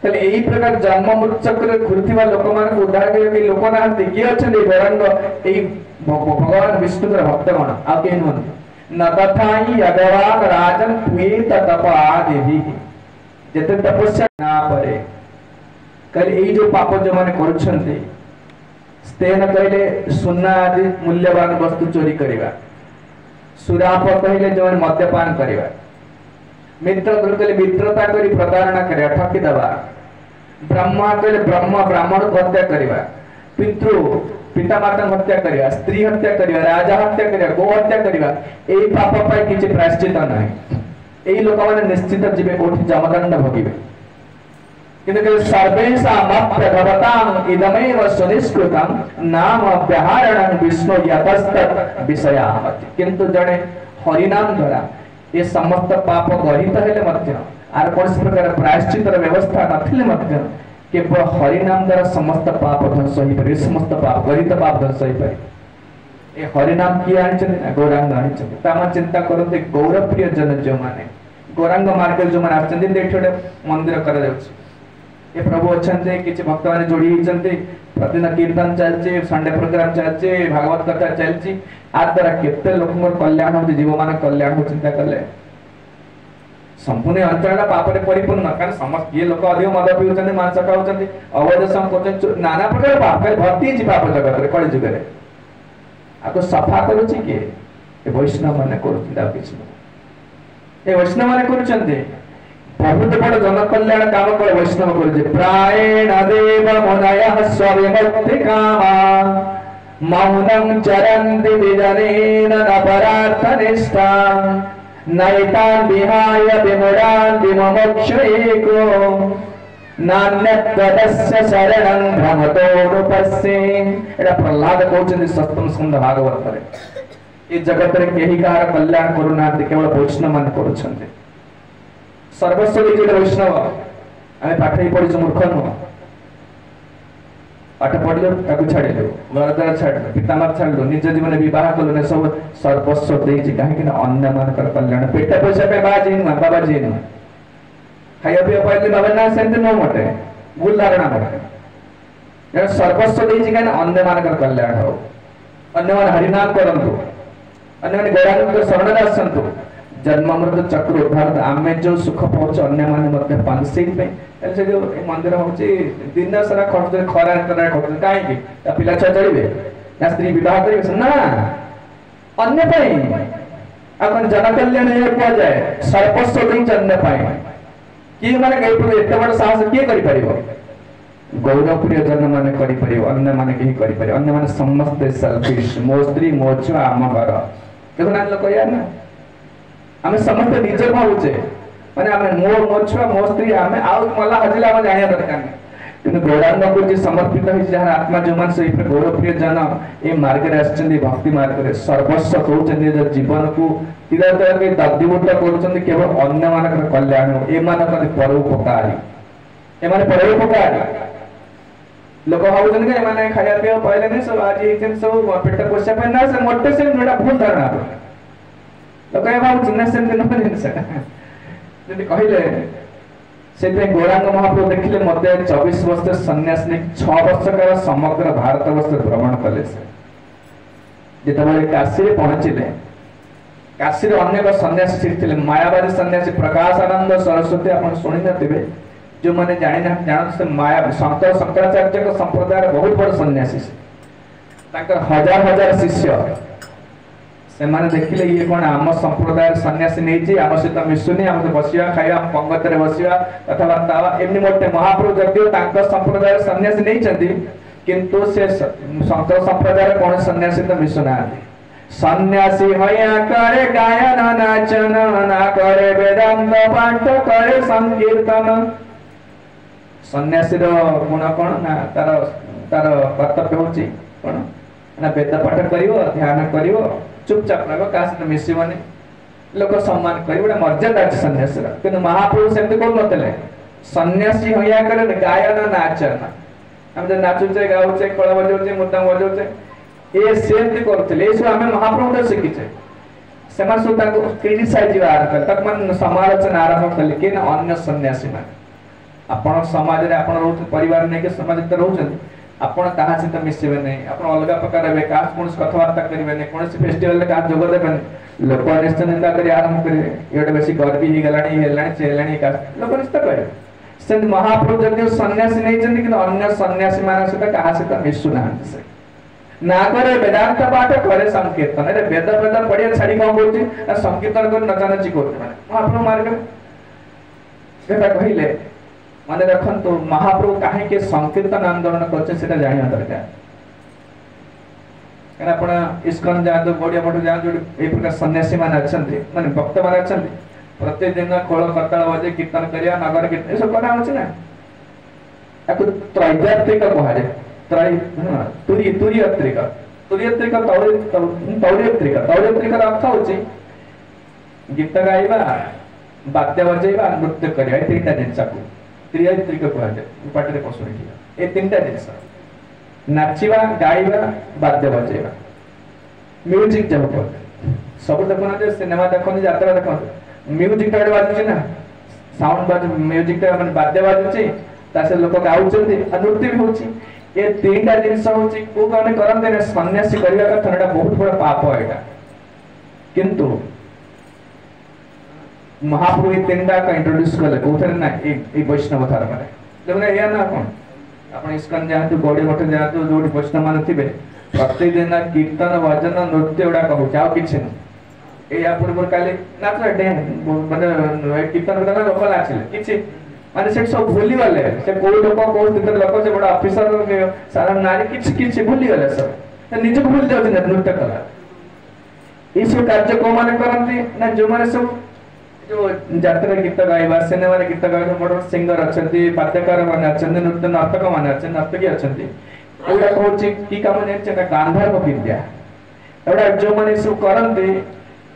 तले एही प्रकार जन्म मृत्यु चक्र घुरथिबा लोक मान को उद्धार करे के लोक नाहंती कि अछन गौरांग एही भगवान विष्णु रे भक्त गण आ के नुन न तथाई भगवान राजन पुयेत तपा देवी जते तपस्या ना परे कल एही जो पाप जो माने करछन्ते स्तेन कहले सुन्ना आदि मूल्यवान वस्तु चोरी करिवा सुराप कहले जो मद्यपान करिवा मित्र कहले मित्रता करी प्रतारणा करिवा ठकी दबा ब्रह्मा कहले ब्राह्मण हत्या करिवा पितृ पिता माता हत्या करिवा स्त्री हत्या करिवा राजा हत्या करिवा गो हत्या करिवा एही पाप पाई किछि प्रायश्चित नाही एही लोक माने निश्चित जीवे कोठी जमदंड भोगिबे किंतु सर्वेषामप्य भवतां इदमेव सुनिष्कृतं नाम व्यवहारणं विष्णु यतस्तत् विषयामति किंतु जणे हरिनाम द्वारा ये समस्त पाप गहित हेले मध्य आर कोन प्रकार प्रायश्चित व्यवस्था नथिले मध्य केवल हरिनाम द्वारा समस्त पाप ध्वंस होई परे समस्त पाप गहित पाप ध्वंस होई परे ए हरिनाम की आनिछन गौरांग आनिछन तामा चिंता करते गौरप्रिय जन जो माने गौरांग मार्ग जो माने आछन देखोडे मंदिर करा जाउछ ए प्रभु अछन्ते किछि भक्त माने जोड़ी हिचन्ते प्रतिदिन कीर्तन चलचे संडे प्रोग्राम चलचे भागवत कथा चलची आ द्वारा केते लोकमर कल्याण होते जीव मान कल्याण हो चिंता करले संपूर्ण अंचल पाप रे परिपूर्ण कारण समस्त ये लोक अधिक मद पिउचन्ते मांस खाउचन्ते अवैध संकोचन नाना प्रकार पाप भर्ती छि पाप जगत रे कଳି जुग रे आको सफा करूछि के ए वैष्णव माने करूछन्ते किछि ए वैष्णव माने करूछन्ते बहुत बड़ जन कल्याण काम कर वैष्णव करूछे प्रायेण देव मुनयः स्वविमुक्ति कामा मौनं चरन्ति विजनेन न परार्थनिष्ठा नैतान् विहाय विमुरान् विमुमुक्षु एको नान्यत्वदस्य शरणं भ्रमतोनुपस्ये एटा प्रहलाद कहउछन्ति सप्तम स्कंद भागवत रे ए जगत रे केही कार कल्याण करूना केवल वैष्णव मान करूछन्ति सर्वस्व जो वैष्णव आम पाठ ही पढ़ी मूर्ख नुह पाठ पढ़ल ताकू छाड़िलु घर द्वार छाड़िलु पितामाता छाड़िलु निज जीवन बह कलु सब सर्वस्व देछि काहे अन्य मानकर कल्याण पेट पैसा पे बाजी नुह बाबा जी नुह खाइया पिया पाइले बाबा ना सेंते नो मटे भूल धारणा मटे सर्वस्व देछि कान अन्य मानकर कल्याण हो अन्य मान हरिनाम करंतु अन्य मान गौरांग शरण आसंतु जन्म मृत्यु चक्र उद्धार आमे जो सुख पहुंच अन्य माने मध्य पान से से जो मंदिर होची दिन सारा खर्च खरा खरा खर्च काहे की पिला छुआ चलिबे या स्त्री विवाह करिबे ना अन्य पाई अपन जन कल्याण हे को जाए सर्वस्व देछि अन्य पाई कि माने एते बड़ साहस के करि परिबो गौरवप्रिय जन माने करि परिबो अन्य माने केही करि परिबो अन्य माने समस्त सेल्फिश मो स्त्री मो छुआ आम घर देखो लोक या ना आमे समस्त निज भावुचे माने आमे मो छुआ मो स्त्री आमे आउ मला हजिला आमे जानिया दरकार नहीं किंतु गौरांग को जे समर्पित है जहां आत्मा जो मन से गौरवप्रिय जन ए मार्ग रे आछन भक्ति मार्ग रे सर्वस्व होचन जे जीवन को तिरतर के दद्दिमुक्त करूछन केवल अन्य मानक कल्याण ए मानक परोपकारी ए माने परोपकारी लोक भावुछन के माने खाया पिया पहिले ने सब आज एक सब पेट पोषा पे ना से मोटे से नडा भूल धारणा लोक ए भावुछन से दिन दिन से जदि कहिले से गौरांग महाप्रभु देखिले मध्य 24 वर्ष सन्यास ने 6 वर्ष का समग्र भारत वर्ष भ्रमण कले से जेतबे काशी रे पहुंचिले काशी रे अनेक सन्यासी थिले मायावादी सन्यासी प्रकाश आनंद सरस्वती आपण सुनि नथिबे जो माने जानि ना जान से माया संत शंकराचार्य का संप्रदाय बहुत बड़ सन्यासी ताकर हजार हजार शिष्य से माने देखिले ये कोन आम संप्रदाय सन्यासी नै छी आम सहित मिसुनी आम बसिया खाया पंगत रे बसिया अथवा तावा एमनी मोटे महाप्रभु जदियो तांका संप्रदाय सन्यासी नै छथि किंतु से संत संप्रदाय कोन सन्यासी त मिसुना सन्यासी होया करे गायन नाचन ना करे वेदांत पाठ करे संकीर्तन सन्यासी रो गुण कोन ना तार तार कर्तव्य होची कोन ना वेद पाठ करिवो ध्यान करिवो चुपचाप रहो कासे मिसिबनी लोक सम्मान करी बडा मर्यादा अछि सन्यासी किंतु महाप्रभु सेमते कोन नतले सन्यासी होया करे गायन नाचन हम जे नाचुचे गाउचे कळ बजौचे मुद्दा बजौचे ए सेमते करथले ए सब हमें महाप्रभु से शिखिचे समा सुता को क्रिटिसाइज आरंभ तक मन समालोचना आरंभ कले कि अन्य सन्यासी मान आपण समाज रे आपण रहत परिवार नै के समाज त रहउछन आपण कहा से त मिसिबे नै आपण अलगा प्रकार रे का कोन कथबार्ता करिवे नै कोन फेस्टिवल रे का जोग देबे लोक निश्चय निंदा करी आरंभ करे एडे बेसी गर्वी ही गलाणी हेलाणी चेलाणी का लोक निश्चय करे संत महाप्रभु जदि सन्यासी नै जंदी कि अन्य सन्यासी मान से कहा से त मिसुना से ना करे वेदांत पाठ करे संकीर्तन रे वेद वेद पढ़िया छाड़ी कोन बोलची संकीर्तन कर नचानची कोन माने महाप्रभु मार्ग सेटा कहिले माने रखंतु महाप्रभु काहे के संकीर्तन आंदोलन करछे सेटा जानिया दरकार कारण आपण इस्कन जातो गोडिया मठ जा जो ए प्रकार सन्यासी मान अछंती माने भक्त मान अछंती प्रत्येक दिन खोल करताल बजे कीर्तन करिया नगर कीर्तन सब करा होछ ना एकु त्रैव्यात्रिक कहाजे त्रय तुर्यत्रिक तौर्यत्रिक अर्थ होची गीत गाइबा वाद्य बजेबा नृत्य करिया ए तीनटा जिंस को त्रियात्रिक कहाजे पाटरे पसुरी ए तीनटा जिंस नाचिबा गाइबा वाद्य बजेबा म्यूजिक जब पर सब देखना जे सिनेमा देखन यात्रा देखन म्यूजिक टा बाजुची ना साउंड बाज म्यूजिक टा माने वाद्य बाजुची तासे लोक गाउचंती नृत्य भी होची ए तीनटा जिंस होची को कोने करन देने सन्यासी करिया का थनडा बहुत बड़ा पाप है एटा किंतु महाप्रभु तीनटा का इंट्रोड्यूस करले कोथरे ना ए वैष्णव धर्म रे देखना या ना कोन आपण इस्कन जातु गौड़ी मठ जातु जोडी वैष्णव मान थिबे प्रत्येक दिन कीर्तन भजन नृत्य उडा कहू जाओ किछ न ए या पूर्व काले नाच डे माने कीर्तन करना लोक नाचिले किछ माने से सब भूली गले से कोई लोक को तितर लोक से बड़ा ऑफिसर सारा नारी किछ भूली गले सब निज को भूल जाउ नृत्य कला ई सब कार्य को माने करंती ना जो माने सब जो जात्रा गीत गाइबा सिनेमा रे गीत गाइबा बड़ सिंगर अछंती वाद्यकार माने अछंती नृत्य नाटक माने अछंती नर्तकी अछंती एडा कहूची की काम ने चेता गांधार विद्या एडा जो माने सब करंती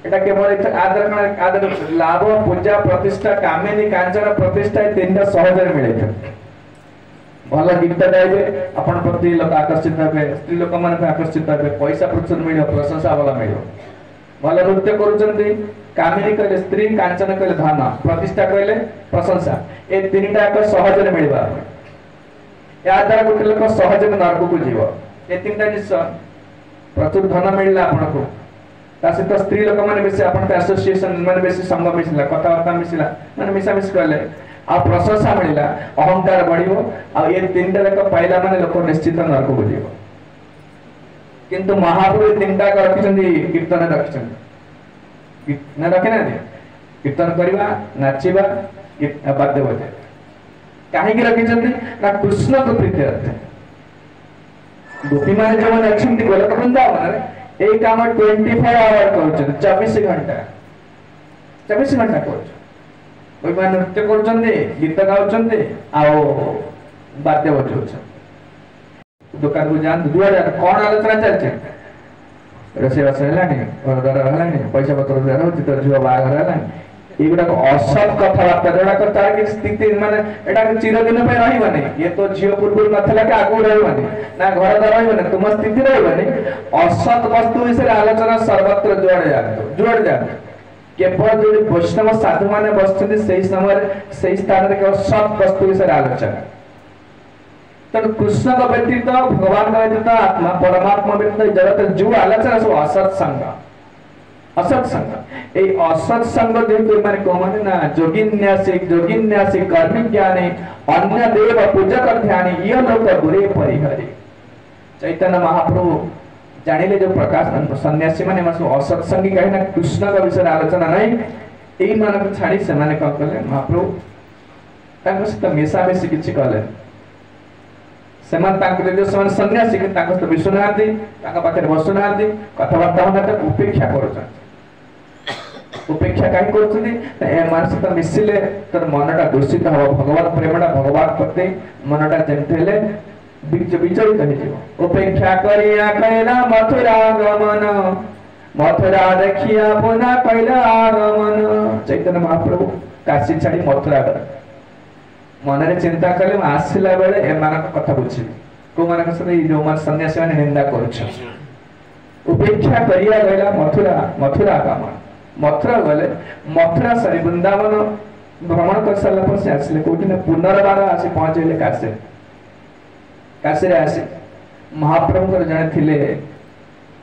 एटा केवल आदर लाभ पूजा प्रतिष्ठा कामिनी कांचन प्रतिष्ठा तीनटा सहज रे मिले भल गीत गाइबे अपन प्रति लोक आकर्षित हेबे स्त्री लोक माने आकर्षित हेबे पैसा प्रचुर मिलियो प्रशंसा वाला मिलियो भल नृत्य करूचंती कामिनी कहले स्त्री कांचन कहले धन प्रतिष्ठा कहले प्रशंसा ए तीनटा को सहज रे मिलबा या द्वारा गोटे लोक सहज नरक को जीव ये तीन टा जिस प्रचुर धन मिलला आपन को ता सहित स्त्री लोक माने बेसी आपन एसोसिएशन माने बेसी संग मिसला कथावार्ता मिसला माने मिसा मिस करले आ प्रशंसा मिलला अहंकार बढ़िबो आ ये तीन टा लोक पाइला माने लोक निश्चित नरक को जीव किंतु महाप्रभु तीन टा रखिसंदी कीर्तन रखिसंदी कीर्तन रखिना कीर्तन करवा नाचिबा वाद्य बजे कहीं रखिसंदी ना कृष्ण को प्रीति अर्थ गोपी माने जो माने अच्छी गोलक वृंदावन रे ए काम 25 आवर करूछन 24 घंटा 24 घंटा करूछ कोई माने नृत्य करूछन गीत गाउछन आओ वाद्य बजाउछन दुकान को जान 2000 कोन आलोचना चलछे रसेवास हलानी घर हलानी पैसा पत्र दर होची तो जुवा बागर हलानी एगुडा असत कथावार्ता जोड़ा तार की स्थिति माने एटा चिरदिन पे रहइबनी ये तो झियो पूर्व नथला के आगु रहइबनी ना घर दर रहइबनी तुम स्थिति रहइबनी असत वस्तु विषय आलोचना सर्वत्र जोड़ जा केवल जो वैष्णव साधु माने बसथि सेही समय सेही स्थान रे केवल सत वस्तु विषय आलोचना तन कृष्ण का व्यतीत भगवान का व्यतीत आत्मा परमात्मा व्यतीत जगत जो आलोचना सब असत संग ए असत संग जेतु माने को माने ना जोगिन्यासी कर्म ज्ञानी अन्य देव पूजक ध्यानी ये लोक गुरे परिहरि चैतन्य महाप्रभु जानिले जो प्रकाश सन्यासी माने मासु असत संगी कहे ना कृष्ण का विषय आलोचना नहीं एई माने को छाडी से माने का कहले महाप्रभु तांको सहित मिसा मिसी किछि कहले सेमान तांको जो समान सन्यासी के तांको तो विश्वनाथी तांका पाखे बसुनाथी कथावार्ता होना उपेक्षा करूछन उपेक्षा काहे करछथि ए मानस त मिसिले तर मनटा दूषित हो भगवान प्रेमटा भगवान प्रति मनटा जेंतेले विचलित हो जीव उपेक्षा करिया कैला मथुरा गमन मथुरा देखिया पुनः कैला आगमन चैतन्य महाप्रभु काशी छाड़ी मथुरा गले मन रे चिंता कले आसिला बेले ए मानक कथा बुझी को मानक सने जो मान सन्यासी माने निंदा करूछ उपेक्षा करिया गला मथुरा गमन मथुरा गले मथुरा सरी वृंदावन भ्रमण कर साला पर से आसले कोठी ने पुनर्बार आसी पहुंचले काशी रे आसी महाप्रभु कर जने थिले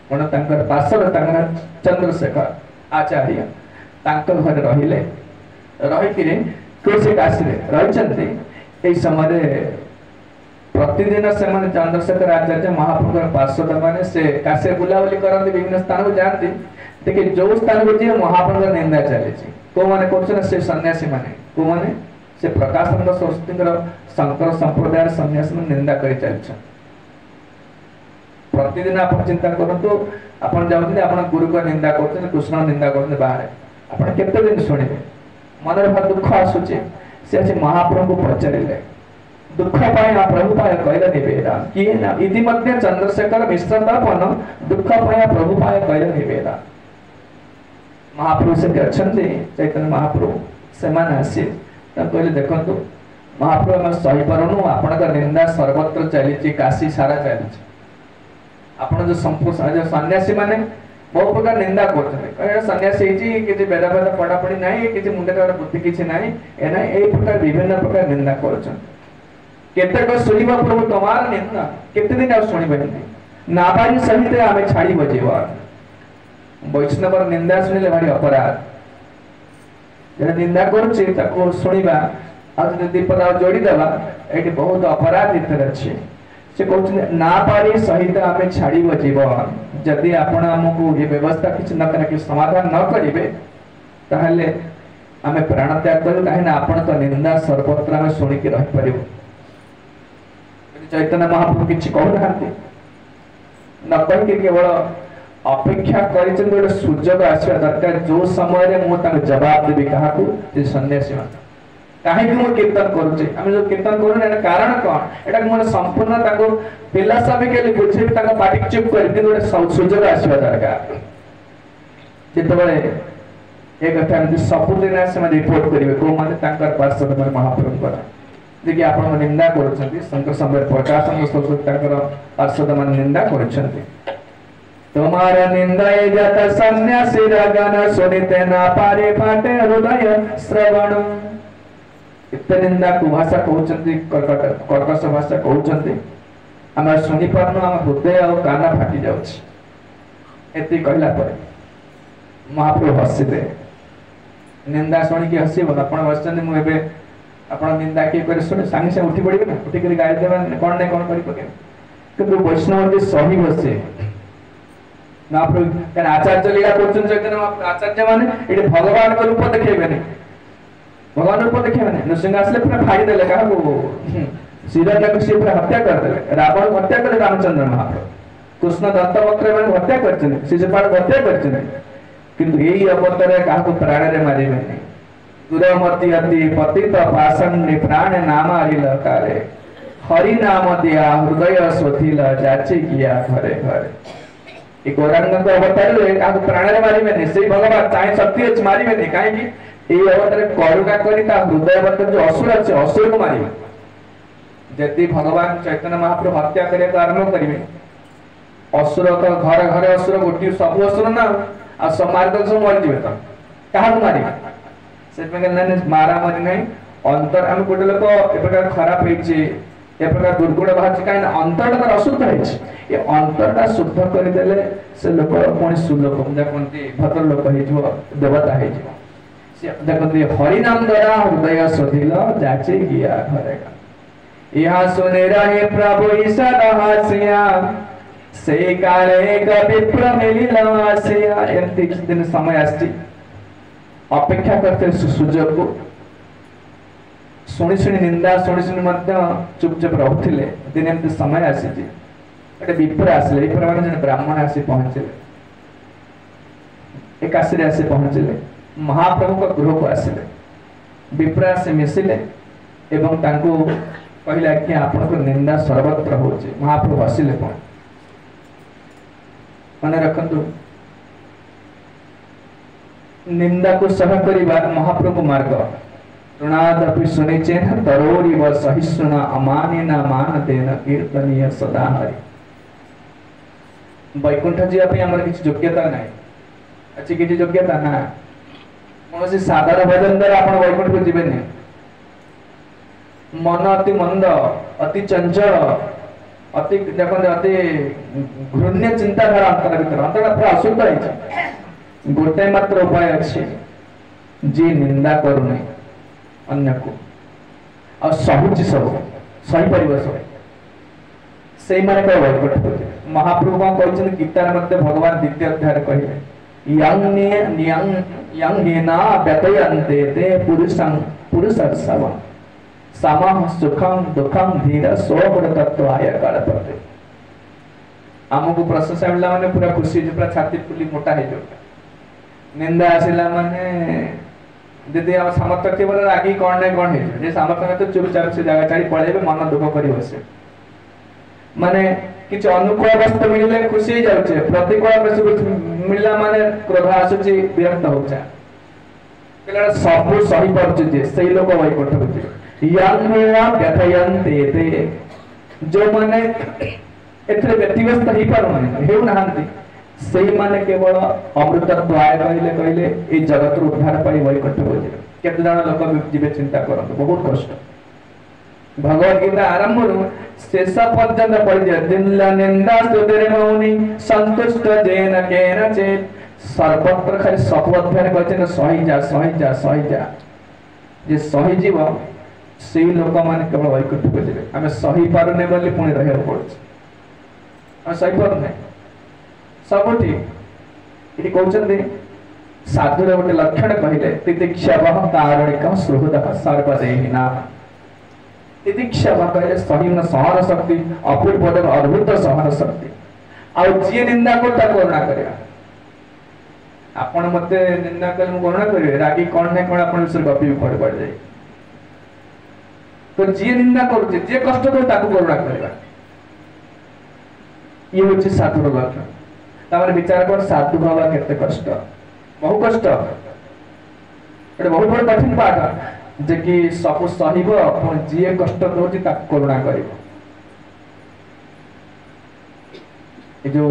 कोन तांकर पार्षद तांकर चंद्रशेखर आचार्य तांकर घर रहिले रहि किरे कोसे काशी रे रहिचंती ए समय प्रतिदिन से माने चंद्रशेखर आचार्य महाप्रभु कर पार्षद माने से काशी बुलावली करंती विभिन्न स्थान को जानती देखिए जो स्थान को जे महाप्रभु निंदा चले को माने कोन से सन्यासी माने को माने से प्रकाशानंद सरस्वती शंकर संप्रदाय सन्यासी में निंदा कर चलछ प्रतिदिन आप चिंता करतो अपन जाउते अपन गुरु को निंदा करते कृष्ण निंदा करते बाहर अपन केते दिन सुनिबे मन रे बहुत दुख आसुचे से अछि महाप्रभु को पचरिले दुख पाए प्रभु पाए कहले निवेदन कि ना इति मध्य चंद्रशेखर मिश्र तर्पण दुख पाए प्रभु पाए कहले निवेदन महाप्रभु से अछंती चैतन्य महाप्रभु से मान आसी त कहले देखंतु महाप्रभु हम सही परनु आपण का निंदा सर्वत्र चली काशी सारा चली आपण जो संपूर्ण जो सन्यासी माने बहुत प्रकार निंदा करते कहे सन्यासी जी किछि बेदा बेदा पढ़ा पढ़ी नाही किछि मुंडे का बुद्धि किछि नाही एना ए प्रकार विभिन्न प्रकार निंदा करछन केते को सुनिबा प्रभु तमार निंदा केते दिन आ सुनिबे ना बारी सहित आमे छाड़ी बजेवा वैष्णव निंदा सुनिले भारी अपराध जे निंदा करछि ताको सुनिबा आ जदि पदा जोड़ी देबा एटी बहुत अपराध इतर अछि से कहउछ ना पारी सहित आमे छाड़ी बजेवा जदि आपण हमकु ये व्यवस्था किछ न करे कि समाधान न करिवे ताहले आमे प्राण त्याग करू काहे ना आपण तो निंदा सर्वत्र में सुनि के रह परिबो चैतन्य महाप्रभु किछ कहू नांती न कहि के केवल अपेक्षा करिछन गोटे सुजग आसीबा दरकार जो समय रे मो ताक जवाब देबी काहाकू जे सन्यासी मान काहे कि मो कीर्तन करूचे हम जो कीर्तन करू ना कारण कोन एटा मो संपूर्ण ताको फिलोसॉफिकली बुझे ताका पाटी चुप कर दे गोटे सुजग आसीबा दरकार जेते बळे एक कथा हम सबुदिन से रिपोर्ट करिवे को माने ताकर पार्षद माने महाप्रभु पर देखि आपण निंदा करूछंती शंकर संबर प्रकाशन सरस्वती ताकर पार्षद माने निंदा करूछंती तुम्हारा निंदाए जाता सन्यासी रागन सुनिते ना पारे पाटे हृदय श्रवण एते निंदा कुभाषा कहउचंती कर्कश भाषा कहउचंती आम शुणी पारनु आम हृदय और कान फाटी जाउछि एति कहला पर महाप्रभु हसिले निंदा शुणी की हसिब आपण बसचंदी मु एबे आपण निंदा के करे सुने संगे से उठी पड़िबे ना उठी करी गाय देबा कोन नै कोन करि पके किंतु वैष्णव जे सही बसे महाप्रभु कारण आचार्य लीला करछन जगन आचार्य माने एटे भगवान के रूप देखेबे नै भगवान रूप देखेबे नै नृसिंह आसले पूरा फाड़ी देले का को सीता को से पूरा हत्या कर देले रावण हत्या करे रामचंद्र महाप्रभु कृष्ण दत्तवक्र माने हत्या करछन शिशुपाल हत्या करछन किंतु एई अवतारे का को प्राण रे मारिबे नै दुरमति अति पतित पाषण्य प्राण नाम लकारे हरि नाम दिया हृदय स्वथिल जाचे किया घरे घरे ए गौरांग को अवतार ले का प्राण रे मारिबे नै से भगवान चाहे शक्ति अछि मारिबे नै काहे कि ए अवतारे करुणा करी ता हृदय बत जो असुर अछि असुर को मारिबे यदि भगवान चैतन्य महाप्रभु हत्या करे तो आरंभ करिवे असुर तो घर घर असुर गोटी सब असुर ना आ समार तो सब मर जिवे त काहा मारिबे से पे मारा मारी नहीं अंतर हम गोटे लोक ए प्रकार खराब होइछि ए प्रकार दुर्गुण बाहर काई अंतर तर अशुद्ध होइछि ए अंतरटा शुद्ध कर देले से लोक कोन सुलोक देखंती भद्र लोक हेजो देवता हेजो से देखंती हरि नाम द्वारा हृदय सधिल जाचे गिया घरेगा यहां सुने रहे प्रभु ईसा रहस्या से काले कवि प्रमिलिला से एंति दिन समय आछि अपेक्षा करते सुजोग को शुणी शुणी निंदा शुणी शुणी मध्य चुपचाप रहउथिले दिन एमती समय आसी एटे विप्र आसिले विप्र माने जने ब्राह्मण आसी पहुंचले एकासी रे आसी पहुंचले महाप्रभु को गृह को आसिले विप्र आसी मिसिले एवं तांको कहला कि आपन को निंदा सर्वत्र होचे महाप्रभु हसिले पण माने रखंतु निंदा को सह करिबा महाप्रभु मार्ग ऋणादपि सुनिचे तरोरी व सहिष्णुना अमानिना मानतेन कीर्तनीय सदा हरि वैकुंठ जिया पे हमर किछ योग्यता नै अछि किछ योग्यता ना कोनोसी साधारण भजन द्वारा आपण वैकुंठ को जिबे नै मन अति मंद अति चंचल अति देखन अति घृण्य चिंताधारा अंतर भीतर अंतरटा पूरा अशुद्ध है गोटे मात्र उपाय अछि जे निंदा करू नै अन्य को और सहुची सब सही परिवेश से माने को वैकुंठ को महाप्रभु को कहछन गीता मध्ये भगवान द्वितीय अध्याय कहिबे यं हेना व्यतयन्ते ते पुरुषं पुरुषर्षव समः सुखं दुखं धीर सोबड़ तत्व आय कालपते हमको प्रशंसा मिलला माने पूरा खुशी पूरा छाती फुली मोटा हे जो निंदा आसिला माने यदि हम सामर्थ्य के बोले रागी कोन नै कोन हे जे सामर्थ्य में तो चुपचाप से जगह छाड़ी पळेबे मन दुख करी बसे माने किछ अनुकूल अवस्था मिलले खुशी जाउछे प्रतिकूल अवस्था मिलला माने क्रोध आसुची विरक्त होछा केला सब सही परछ जे सही लोक वैकुंठ होछे यंगेवा व्यथयन्ते ते जो माने एथरे व्यतिव्यस्त ही पर माने हेउ नहांती सही माने केवल अमृतत्व आय कहले ए जगत रो उद्धार पाई वैकुंठ हो जे केते जण लोक जीवे चिंता करत बहुत कष्ट भगवत गीता आरंभ रो शेष पर्यंत पढ़ि जे दिनला निंदा स्तुतिरे मौनी संतुष्ट जेन केन चे सर्वत्र खाली सब अध्याय कहते सही जा जे सही जीव से लोक माने केवल वैकुंठ को जे हमें सही पारने बोली पुणी रहय पड़छ आ सही पारने सबठी इति कहउछन साधु रे गोटे लक्षण कहिले तितिक्षवः कारुणिकः सुहृदः सर्वदेहिना तितिक्षवः कहले सही न सहन शक्ति अपूर्व और अद्भुत सहन शक्ति आ जे निंदा को ता करुणा करिया आपण मते निंदा कल मु करुणा करिवे रागी कोन नै कोन आपण विषय गपी पड़ जाय तो जे निंदा करू जे कष्ट दो ताको करुणा करिवा ये होछि साधुर लक्षण तापर विचार कर साधु भावा केते कष्ट बहु कष्ट एटा बहुत बड़ कठिन पाठ जे कि सब सहिब अपन जे कष्ट दोछि ता करुणा करिवो ए जो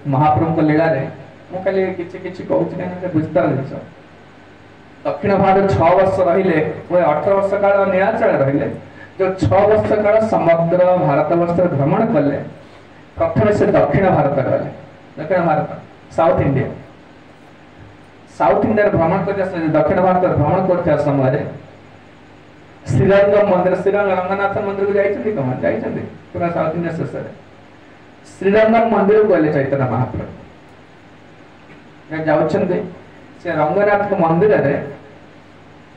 महाप्रभु को लीला रे मु खाली किछि किछि कहउछि नै बुझता रहछ दक्षिण भारत 6 वर्ष रहिले 18 वर्ष काल नीलाचल रहिले जो 6 वर्ष काल समग्र भारत वर्ष भ्रमण कले प्रथम से दक्षिण भारत गले दक्षिण भारत साउथ इंडिया भ्रमण कर दक्षिण भारत भ्रमण करते समय श्रीरंगम मंदिर श्रीरंग रंगनाथ मंदिर को जाइछन्ती कम जाइछन्ती पूरा साउथ इंडिया शेष श्रीरंगम मंदिर को गले चैतन्य महाप्रभु जाउछन्ती से रंगनाथ मंदिर रे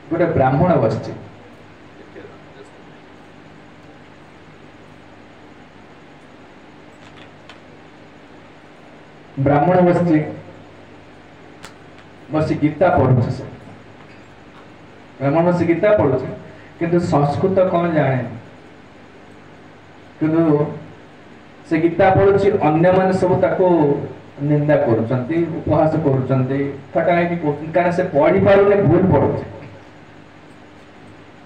गोटे ब्राह्मण बसछि ब्राह्मण बसी गीता पढ़ुछ से ब्राह्मण बसी गीता पढ़ुछ किंतु संस्कृत कौन जाने किंतु से गीता पढ़ुछ अन्य माने सब ताको निंदा करूछंती उपहास करूछंती फटाई कारण से पढ़ी पारुने भूल पढ़ुछ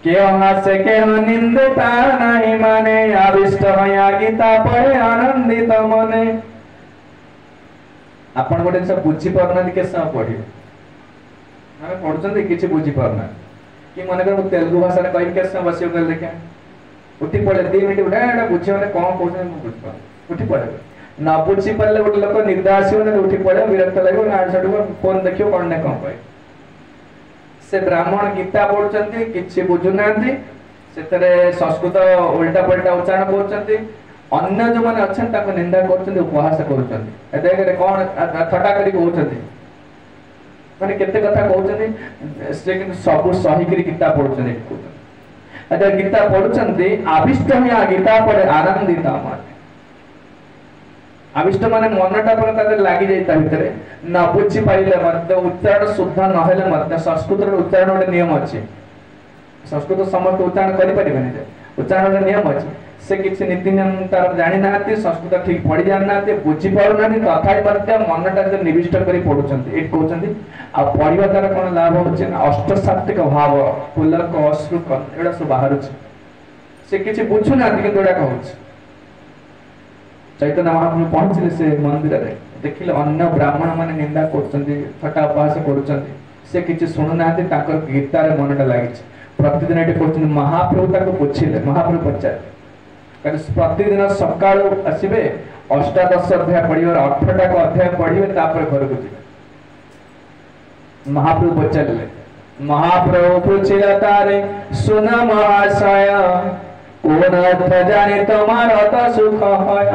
के हासे के निंदता नहीं माने आविष्ट हया गीता पढ़े आनंदित मने आपण गोटे सब बुझी परना के सब पढ़ी माने पढ़ुछंती किछि बुझी परना कि मन कर तेलुगु भाषा रे कहि के सब बसियो कर देखा उठी पड़े 2 मिनिट उठा एटा बुझे माने कोन कहू मु बुझ पा उठी पड़े ना बुझी परले गोटे लोक निर्दासी माने उठी पड़े विरक्त लागो ना छडू फोन देखियो कोन ने कोन कहि से ब्राह्मण गीता पढ़ुछंती किछि बुझु नांती सेतरे संस्कृत उल्टा पलटा उच्चारण करछंती अन्य जो माने अछन ताको निंदा करछंती उपहास करछंती एते के कोन थटा करी कहउछंती माने केते कथा कहउछंती से कि सब सही करी गीता पढ़ुछंती कहउछंती अते गीता पढ़ुछंती आविष्ट या गीता पढ़े आनंदित माने आविष्ट माने मनटा पर ताते लागि जाई ता भितरे न बुझी पाइले मते उच्चारण शुद्ध न हेले मते संस्कृत रो उच्चारण ओटे नियम अछि संस्कृत समस्त उच्चारण करि परिबेनी उच्चारण रो नियम अछि से किछि नीति नियम तार जानि नाते संस्कृत ठीक पढ़ी जानि नाते बुझी पारु नाते तथापि मते मनटा जे निविष्ट करी पढुछंती एट कहउछंती आ पढ़िबा तार कोन लाभ होछि ना अष्ट सात्विक भाव पुलक अश्रुक एडा सब बाहर अछि से किछि बुझु नाते कि दोडा कहउछि चैतन्य महाप्रभु पहुंचले से मंदिर रे देखिले अन्य ब्राह्मण माने निंदा करछंती फटा उपहास करछंती से किछि सुनु नाते ताकर गीता रे मनटा लागिछ प्रतिदिन एटे कहउछंती महाप्रभु ताको पुछिले महाप्रभु पचार प्रतिदिन सकाल आसबे अष्टादश अध्याय पढ़िबे 18टा को अध्याय पढ़िबे तापर घर को जिबे महाप्रभु पचारले महाप्रभु पूछिला तारे सुन महाशय कोन अर्थ जाने तमार अत सुख होय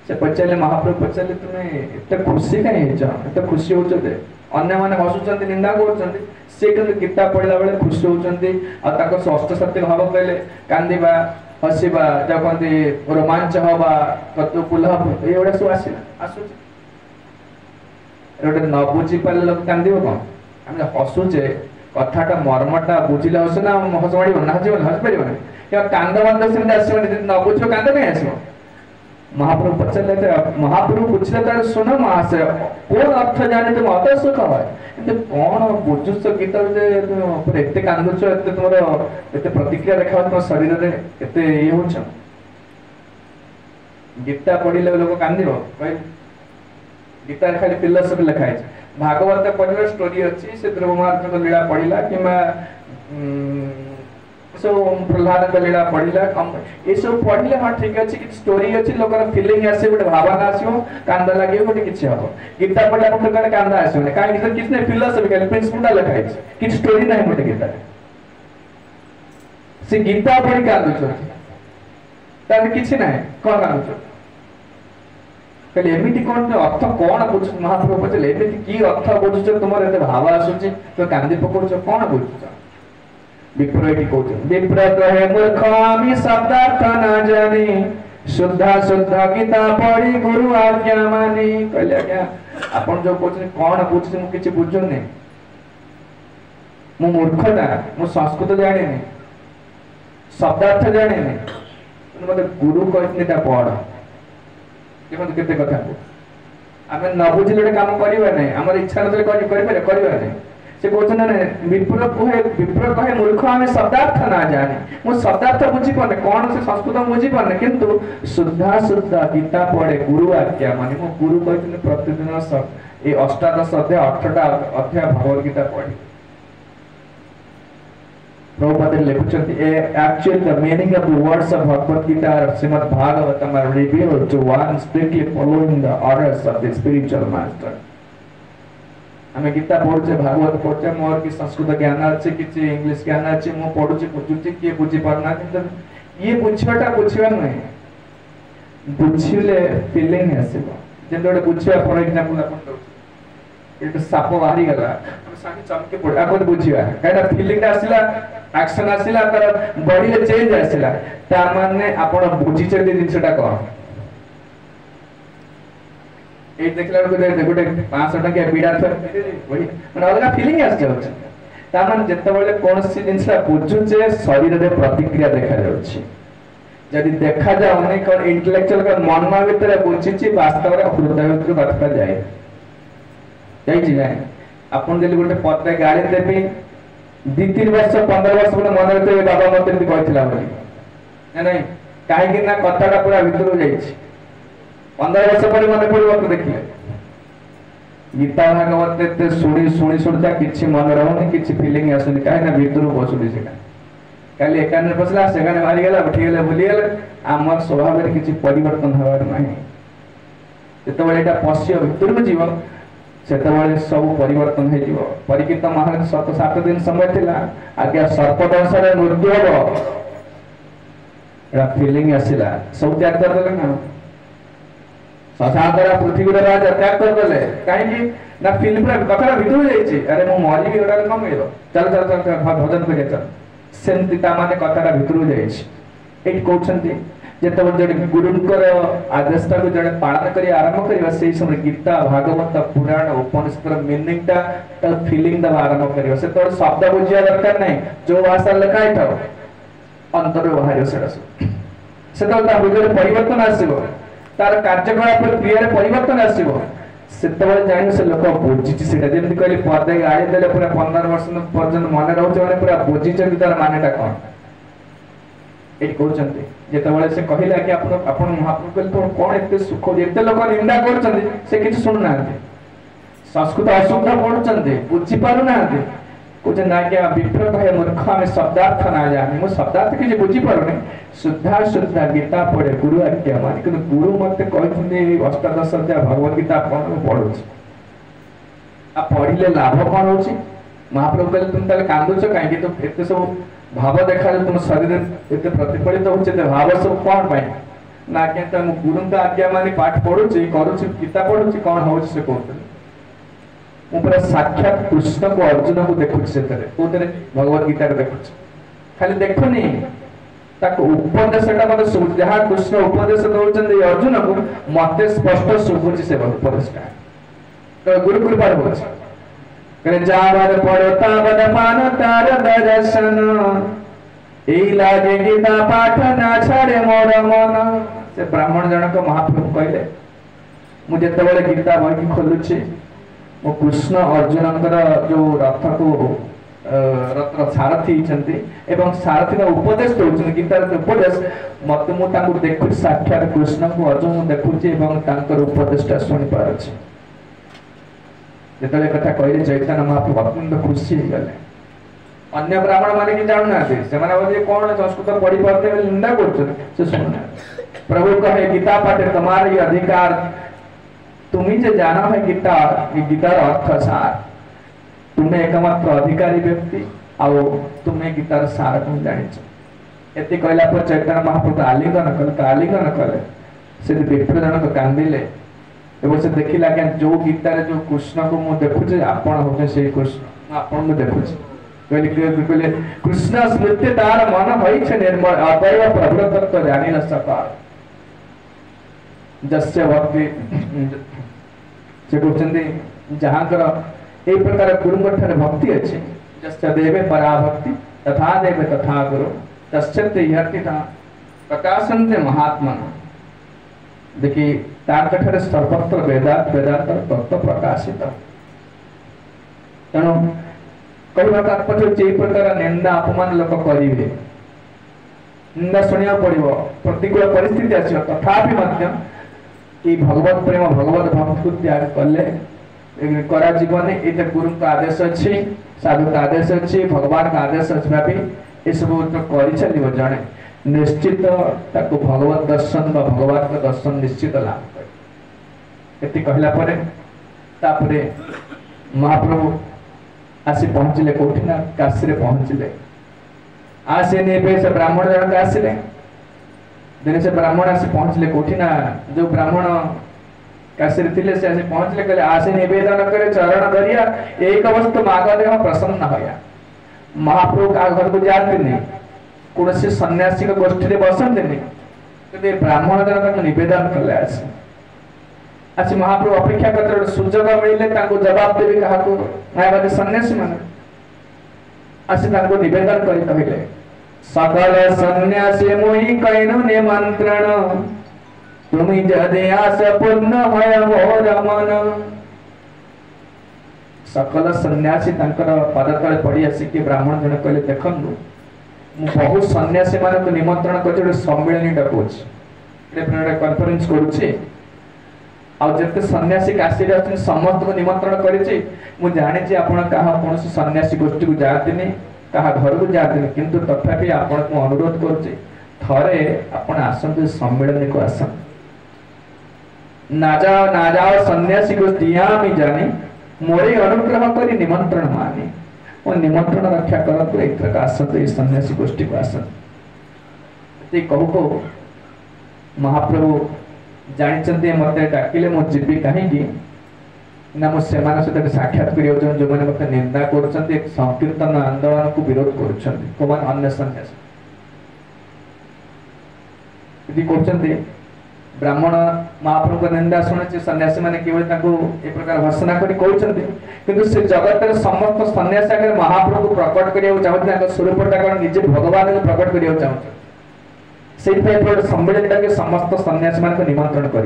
से पचारले महाप्रभु पचारले तुमे एते खुशी काहे छ एते खुशी होछ दे अन्य माने हसुचंती निंदा करछंती से किंतु गीता पढ़ला बेले खुशी होचंती आ ताको षष्ठ सत्य भाव कहले कांदीबा हसीबा जकंती रोमांच होबा कतो पुलह एवडा सो आसीना आसुची एवडा न बुझी पाले लोक कांदीबो कोन हम हसुचे कथाटा मर्मटा बुझिले हसना हसवाडी बना हसी परिबो या कांद बंद से आसीबो न बुझो कांद नै आसीबो महाप्रभु पचले महाप्रभु पूछले तार सुन महाशय कोन अर्थ जाने तुम अत सुख होय एते कोन बुझुस गीता जे पर एते कांदुछ एते तोर एते प्रतिक्रिया देखाव तो शरीर रे एते ये होछ गीता पढिले लोक कांदिबो कहि गीता खाली फिलोसफी लिखाय भागवत पढिले स्टोरी अछि से ध्रुवमार्ग को लीला पढिला किमा सो प्रहलाद का लीला पढिला कम ए सब पढिले हां ठीक अछि कि स्टोरी अछि लोकर फीलिंग आसे बड भावना आसीओ कांदा लागियो बड किछि हो गीता पढला पर कने कांदा आसीओ ने काहे कि किछने फिलोसफिकल प्रिंसिपल लिखाइ छै कि स्टोरी नाही मोटे गीता से गीता पढि कांदु छ तार किछि नाही कोन कांदु छ कले एमिति कोन अर्थ कोन बुझ महाप्रभु पचले एमिति की अर्थ बुझ छ तुमर एते भाव आसुछि तो कांदी पकड़ छ कोन बुझ छ विप्रति कहते विप्र कहे मूर्ख आमी शब्दार्थ न जानी शुद्धा शुद्ध गीता पढ़ी गुरु आज्ञा मानी कहले क्या आपण जो कहते कोन बुझ मु किछि बुझुनी मु मूर्खटा मु संस्कृत जाने नहीं शब्दार्थ जाने नहीं मते गुरु कहते पढ़ देखो केते कथा को आमे न बुझिले काम करिबा नहीं हमर इच्छा नथले करिबा नहीं से कहते ना विप्र कहे मूर्ख आमे शब्दार्थ ना जाने मु शब्दार्थ बुझी पाने कौन से संस्कृत बुझी पाने किंतु शुद्धा शुद्ध गीता पढ़े गुरु आज्ञा माने मु गुरु कहते प्रतिदिन ये अष्टादश अध्याय 8टा अध्याय भगवद गीता पढ़ी Prabhupada लिखुଛନ୍ତି actually the meaning of the words of Bhagavad Gita or Srimad Bhagavatam are revealed to one strictly following the orders of the spiritual master. हमें गीता पढ़ुचे भागवत पढ़ुचे मोर की संस्कृत ज्ञान अच्छे किसी इंग्लिश ज्ञान अच्छे मो पढ़ुचे बुझुचे किए बुझी पारना किंतु ये बुझिबाटा बुझिबा नहीं बुझिले फीलिंग आसीबो जेन गोटे बुझिबा फॉर एग्जांपल अपन दो एक साप बाहरी गला साथी चमके पड़ अपन बुझिबा काटा फीलिंग आसीला एक्शन आसीला तर बॉडी ले चेंज आसीला ता माने आपण बुझिचे दे जिंसटा को ए देखला गोटे 500 टका बीड़ा थर वही माने अलग फीलिंग आसी जाउछ ता माने जत्ते बेले कोनसी जिंसटा बुझुचे शरीर रे प्रतिक्रिया देखा जाउछ जदि देखा जाओ नहीं कोन इंटेलेक्चुअल का मन मा भीतर बुझिची वास्तव रे हृदय भीतर बात जाए जाई जाए अपन देली गोटे पत्ते गाड़ी देबी 2-3 वर्ष 15 वर्ष पुणे मन रे बाबा मते भी कहथिला बोली नहीं काहे कि ना कथाटा पूरा भीतर जाई 15 वर्ष पर मन पड़ो तो देखिए गीता भागवत ते सुनी सुनी सुनता किछि मन रहउनी किछि फीलिंग आसुनी काहे ना भीतर बसुली सेटा काली एकाने पसला सेगाने मारी गेला उठी गेला भूली गेला हमर स्वभाव रे किछि परिवर्तन हवार नाही जेते बेले एटा पश्य भीतर में जीव सेते बेले सब परिवर्तन हे जीव परिकित महाराज 7 दिन समय थिला आज्ञा सर्पदंश रे मृत्यु हो एटा फीलिंग आसिला सब त्याग कर देले ना ससादरा पृथ्वी रे राजा त्याग कर देले काहे कि ना फीलिंग पूरा कथा भीतर जाई छी अरे मो मरी भी ओडा कम हेलो चल चल चल भजन करे चल सेमती ता माने कथाटा भीतर जाई छी एट कोछंती जेते जड़े गुरुंकर आदेशटा को जड़े पालन करी आरंभ करिवा सेही समय गीता भागवत पुराण उपनिषद मीनिंग ता फीलिंग दा आरंभ करिवा से तो शब्द बुझिया दरकार नहीं जो भाषा लिखा है था अंतर बाहर से तो ता भीतर परिवर्तन आसीबो तार कार्यकलाप क्रिया रे परिवर्तन आसीबो सेतबेले जानि से लोक बुझिछि सेटा जेमति कहली पदे गाड़ी देले पूरा 15 वर्ष पर्यंत मन रहउछ माने पूरा बुझिछि तार मानेटा कोन एटी कहउछन्ती जेतबेले से कहिला कि आपण महाप्रभु कहले तो कोन एते सुख एते लोक निंदा करछन्ती से किछ सुन नांती संस्कृत अशुद्ध पढुछन्ती बुझि पारु नांती कुछ ना क्या विप्र कहे मूर्ख में शब्दार्थ ना जाने मो शब्दार्थ के बुझी पारुने शुद्धा शुद्धा गीता पढ़े गुरु आज्ञा माने कि गुरु मते कहथुने अष्टादश अध्याय भगवद गीता आपण पढुछ आ पढिले लाभ कोन होछि महाप्रभु कहले तुम तले कांदुछ काहे कि तो एते सब भाव देखा तुम शरीर एते प्रतिफलित होचे ते भाव सब कोन पाए ना कि तुम गुरु का आज्ञा माने पाठ पढुछि करूछि गीता पढुछि कोन होछि से कहथुने ऊपर साक्षात कृष्ण को अर्जुन को देखुछ से तरे ओतरे भगवत गीता रे देखुछ खाली देखुनी ताको उपदेशटा मते सुबुझ जहा कृष्ण उपदेश दउचंदी अर्जुन को मते स्पष्ट सुबुझ से उपदेशटा तो गुरु कृपा होछ करे जावर पड़ता बद मान तार दर्शन एई लागे गीता पाठ ना छाड़े मोर मन से ब्राह्मण जनक महाप्रभु कहले मु जते बेले गीता बही खोलुछि वो कृष्ण अर्जुनकर जो रथ को रथ सारथी छंती एवं सारथी का उपदेश दोछन गीतार उपदेश मते मु तांको देखु साक्षात कृष्ण को अर्जुन को देखुची एवं तांकर उपदेशटा सुनि पारछि जेतले कथा कहले चैतन्य महाप्रभु अत्यंत खुशी गले अन्य ब्राह्मण माने कि जानु नाते से माने बोले कोन संस्कृत पढ़ी पाते निंदा करछन से सुनना प्रभु कहे गीता पाठ तुम्हारे अधिकार तुम्ही जे जाना है गीता ये गीतार अर्थ सार तुम्हें एकमात्र अधिकारी व्यक्ति आओ तुम्हें गीतार सार को जानिछ एते कहला पर चैतन्य महाप्रभु आलिंगन कले से विप्र जनक कांदिले एवं से देखिला कि जो गीता रे जो कृष्ण को मु देखु जे आपण होते से कृष्ण आपण में देखु कहले कृष्ण स्मृति तार मन होई छे निर्मल अदैव प्रभुतत्व जानि न सका जस्य भक्ति से कहते जहाँ कर ए प्रकार गुरुमठन भक्ति अच्छे जस्य देवे परा भक्ति तथा देवे तथा गुरु तस्यते यर्तिता प्रकाशन्ते महात्मा देखिए तार कठरे सर्वत्र वेदांत तत्व प्रकाशित तेणु कहवा तात्पर्य जे प्रकार निंदा अपमान लोक करिवे निंदा सुनिया पड़िबो प्रतिकूल परिस्थिति आसी तथापि मध्य कि भगवत प्रेम भगवत भक्त को त्याग कले करा जीवन ये गुरु का आदेश अच्छी साधु का आदेश अच्छी भगवान का आदेश अच्छी भाभी ये सब तो कर चलो जड़े निश्चित ताको भगवत दर्शन बा भगवान का दर्शन निश्चित लाभ कर कहला तापरे महाप्रभु आसी पहुँचले कौटी ना काशी रे पहुँचले आसे ने से ब्राह्मण जनक आसिले दिन से ब्राह्मण आसी पहुँचले कौटी ना जो ब्राह्मण काशी रे थिले से आसी पहुँचले कहले आसे निवेदन करे चरण धरिया एक वस्तु माग देह प्रसन्न होया महाप्रभु का घर को जाते नहीं कौन से सन्यासी का गोष्ठी रे बसंते नहीं तो ब्राह्मण जनक निवेदन कले आसी आज महाप्रभु अपेक्षा करते सुजोग मिले जवाब देवी क्या मायावादी सन्यासी मान आज निवेदन कर कहले सकल सन्यासी मुहि कैनु निमंत्रण तुम जदि आस पूर्ण भय मोर मन सकल सन्यासी पाद तले पड़ी आसिक ब्राह्मण जन कहले देखु बहुत सन्यासी मान निमंत्रण कर सम्मिलनी डाकुची कन्फरेन्स करुच्छे आते सन्यासी काशी समस्त को निमंत्रण कर जानी आपण कौन सन्यासी गोष्ठी को जाती क्या घर को जाती किंतु तथापि आपण को अनुरोध करुचे थरे आपण आसतु सम्मेलन को आस ना जाओ सन्यासी गोष्ठी यहाँ जानी मोरे अनुग्रह कर निमंत्रण मानी और निमंत्रण रक्षा करतु एक आसतु सन्यासी गोष्ठी को आसतु कहू कहू महाप्रभु जानी मत डाकिले मु जीवी कहीं ना मुझे साक्षात कर जो मैंने मत निंदा कर संकीर्तन आंदोलन को विरोध कर ब्राह्मण महाप्रभु का निंदा शुणे सन्यासी मैंने किभली प्रकार भर्सना कर जगत समस्त सन्यासी आगे महाप्रभु को प्रकट करने स्वरूपटा निजे भगवान को प्रकट करने चाहते से सम्मेलन समस्त सन्यासी मान निमंत्रण कर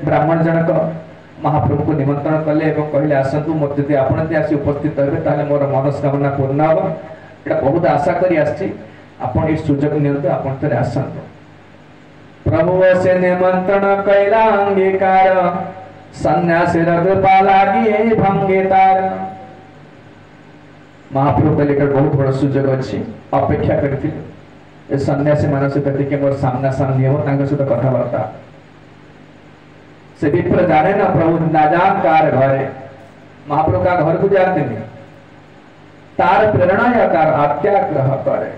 ब्राह्मण जनक महाप्रभु को निमंत्रण कले कहले आसतु मत आपन आसी उपस्थित हे मोर मनस्कामना पूर्ण हम यहाँ बहुत आशा कर सुजोग नि आसतु प्रभु से निमंत्रण कैला अंगीकार सन्यासी कृपा लागी भंगे तार महाप्रभु कहले बहुत बड़ा सुजोग अच्छी अपेक्षा करते सन्यासी मान सहित मोर सामना सामनी हो सहित कथबार्ता से विप्र जाने ना प्रभु नाजान कार घरे महाप्रभु का घर को जाते नहीं तार प्रेरणा या कार आत्याग्रह करे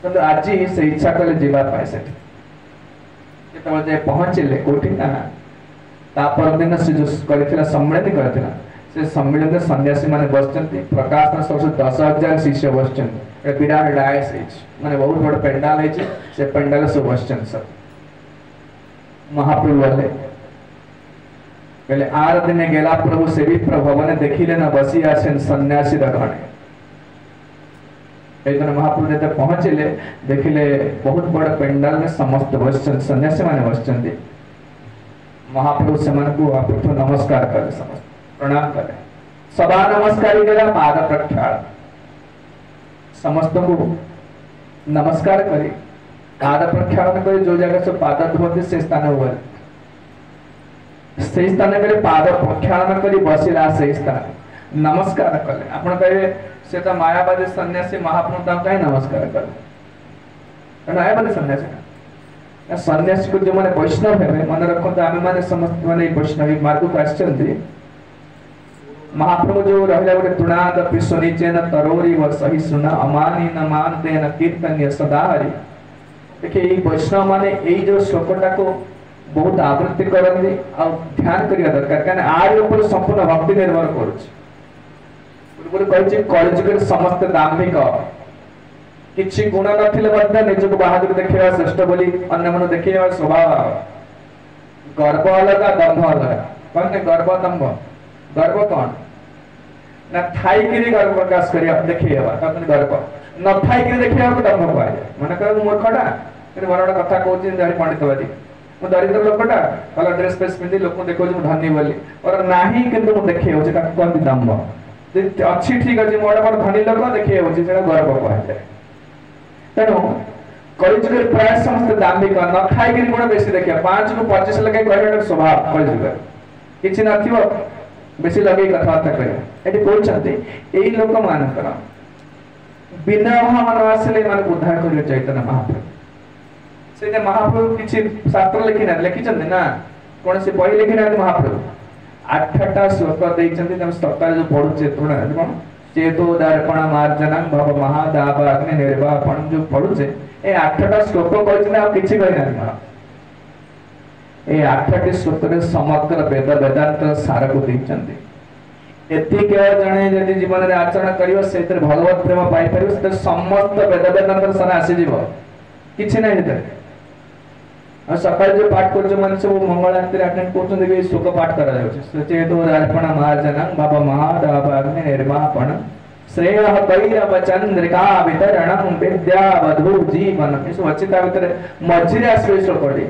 तो आज से इच्छा कले जीवापाई से पहुंचले कोठी ना तापर दिन से जो करथिला सम्मेलन करथिला से सम्मेलन सन्यासी माने बसचंती प्रकाश ना सब 10,000 शिष्य बसचंती विराट डायस माने बहुत बड़ पेंडाल है से पेंडाल सब बसचंत सब महाप्रभु वाले कहले आर दिन गेला प्रभु से भी भवन देखिले ना बसी आसेन सन्यासी रगणे एक दिन महाप्रभु जब पहुंचले देखिले बहुत बड़ पेंडाल में समस्त बसचंत सन्यासी माने बसचंती महाप्रभु से मन को आप नमस्कार करे समस्त प्रणाम करे सभा नमस्कारी करा पाद प्रक्षाल समस्त को नमस्कार करे पाद प्रक्षालन करे जो जगह से पाद धोते से स्थान हुआ से स्थान करे पाद प्रक्षालन करी बसिला से स्थान नमस्कार कले आपण कहे से तो मायावादी सन्यासी महाप्रभु ता कहे नमस्कार करे मायावादी सन्यासी सन्यासी को जो माने वैष्णव है मन रखो आम माने समस्त माने वैष्णव मार्ग को आश्चर्य महाप्रभु जो रहला गोटे तुणाद पिसोनिचेन तरोरी व सही सुना अमानी न मानते न कीर्तन्य सदा हरि देखिए ये वैष्णव माने यही जो श्लोकटा को बहुत आवृत्ति करते आ ध्यान करिया दरकार कारण आर ऊपर संपूर्ण भक्ति निर्भर करूछ पूर्व कहछि कलिजुग समस्त दाम्भिक किछि गुण नथिले बद्दा निजको बहादुर देखिया श्रेष्ठ बोली अन्य मन देखिया स्वभाव गर्व अलग दंभ अलग कौन गर्व दंभ गर्व कौन ना थाई के गर्व प्रकाश करिया देखिएबा तखन गर्व न थाई के देखिया को दंभ पाए मन कर मूर्खटा कि बरडा कथा कहछि जानि पंडितवादी मु दरिद्र लोकटा कलर ड्रेस पेस पिंदी लोक देखो जे धनी बोली और नाही किंतु मु देखिए हो जे का कोन दंभ अच्छी ठीक अछि मोडा पर धनी लोक देखिए हो जे जेड़ा गर्व कहै तेणु कलिजुग प्राय समस्त दाम्भिक न खाई गुण बेसी देखिए 5 ରୁ 25 लगे कहले स्वभाव कलिजुग किछि नथिबो बेसी लगे कथबार्ता कर एटी कहउछन्ते एई लोक मानकर बिना मन आसले मन उद्धार करियो चैतन्य महाप्रभु से महाप्रभु किछि शास्त्र लिखिछन्ते ना कोन से बही लिखिना महाप्रभु 8टा श्लोक देइछन्ते हम सप्ताह जो पढुछे तोना कोन चेतो दर्पण मार्जनं भव महादाव अग्नि निर्वापण जो पढुछे ए 8टा श्लोक कहछन आ किछि कहिना ए 8टी श्लोक रे समग्र वेद वेदांत सार को देइछन्ते एति के जणे जदि जीवन रे आचरण करियो सेतर भगवत प्रेम पाई परियो सेतर समस्त वेद वेदांत सारा आसी जीवो किछि नै हेते आ सकाळ जो पाठ कर जो मन सब मंगल आरती अटेंड करछन देबे श्लोक पाठ करा जाउछ सचेतो दर्पण मार्जनं बाबा महादाव अग्नि निर्वापण श्रेयः भैरव चंद्रिका वितरणं विद्या वधु जीवन इस वचिता भीतर मझिरे आसबे श्लोकटी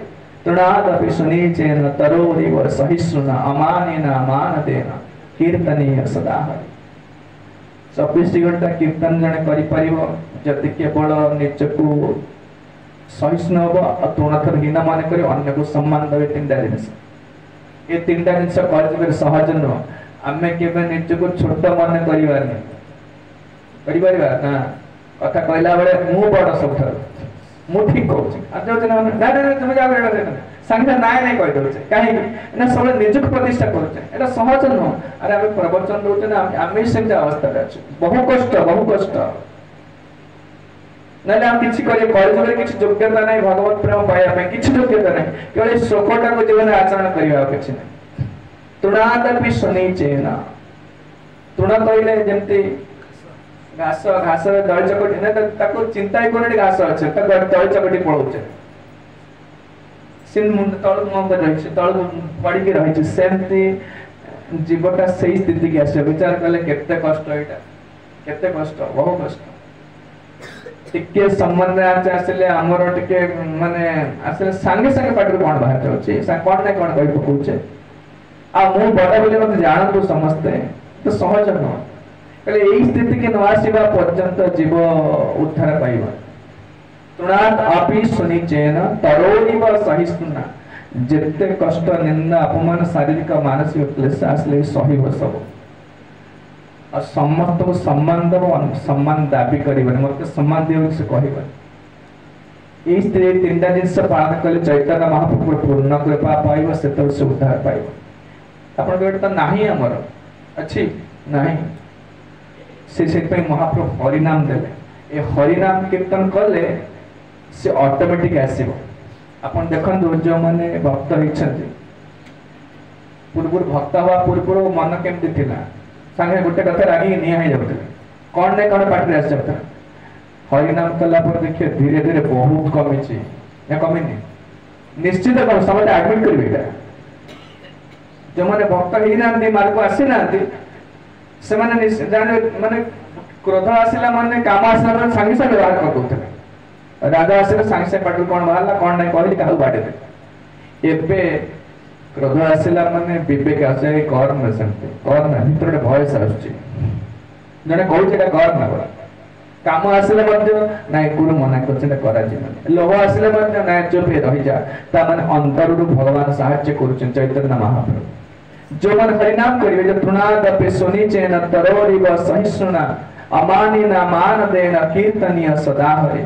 तृणादपि सुनीचेन तरोरिव सहिष्णुना अमानेन मानतेन कीर्तनीय सदा 24 घंटा कीर्तन जने करि परिबो जति केवल निजको सहिष्णु हम तुणथर हीन मान कर अन्य को सम्मान देवे 3टा जिनिस ये 3टा जिनिस कर सहज नुह आम केवे निज को छोट मन कर ना कथा कहला बेले मु बड़ सब मु ठीक कहूँ तुम जाओ संगे ना नहीं कही दौचे कहीं सब निज को प्रतिष्ठा करुचे सहज नुह अरे आम प्रवचन दौचे ना आम से अवस्था अच्छे बहु कष्ट नले हम किछि करे कॉलेज किछि योग्यता नहीं भगवत प्रेम पाया में किछि योग्यता नहीं केवल श्लोकटा को जीवन आचरण करिया किछि नहीं तुणादपि सुनीचेन तुण कहले जेमति घास घास दळ चकटी न ताको चिंता ही कोनडी घास अछि त दळ चकटी पळौचे सिन मुंड तळ मुंड रहि छै तळ पड़ी के रहि छै सेमति जीवटा सही स्थिति के आसे विचार करले केते कष्ट एटा केते कष्ट बहु कष्ट टिके संबंध आसले हमर टिके माने आसले संगे संगे पाटर कोन बाहर जाउची कोन नै कोन कहि पकुचे आ मु बडा बोले मते जानतो समझते तो सहज न कहले एई स्थिति के नवासीबा पर्यंत जीव उद्धार पाइबा तुणात अपि सुनिचेन तरोरिव सहिष्णुना जेते कष्ट निंदा अपमान शारीरिक मानसिक क्लेश आसले सहिब सब और समस्त को सम्मान दब सम्मान दाबी करिबन मते सम्मान दियो से कहिबन ई स्त्री 3टा जिनिस पालन कले चैतन्य महाप्रभु पूर्ण कृपा पाइबो सेतो से उद्धार पाइबो आपण केट त नाही हमर अछि नाही से पे महाप्रभु हरि नाम देले ए हरि नाम कीर्तन कले से ऑटोमेटिक आसीबो आपण देखन जो माने भक्त हिचंती पूर्व भक्त हवा पूर्व मन केमति थिला संगे गोटे कथा रागी निया है जाउते कोन नै कोन पाटरे आस जाउते हरि नाम कला पर देखिए धीरे धीरे बहुत कमी छी या कमी नहीं निश्चित कोन समय एडमिट करबेटा जो माने भक्त ही नाम दे मार्ग आसी नांती से माने जाने माने क्रोध आसिला माने काम आसिला माने संगे संगे व्यवहार कर दोते राजा आसिला संगे संगे पाटरे कोन बाहला कोन नै कहली काहु बाटे दे एबे क्रोध आसिला माने विवेक आसे कर्म संते कर्म भीतर भय आसुची जने कहू जेटा कर्म बड़ा काम आसिले मध्य नाय गुरु मना करछे करा जीवन लोभ आसिले मध्य नाय चुप रहि जा ता माने अंतर रु भगवान सहाय्य करूछन चैतन्य महाप्रभु जो मन हरि नाम करिवे जो तृणादपि सुनिचेन तरोरिव सहिष्णुना अमानिना मान देन कीर्तनीय सदा हरि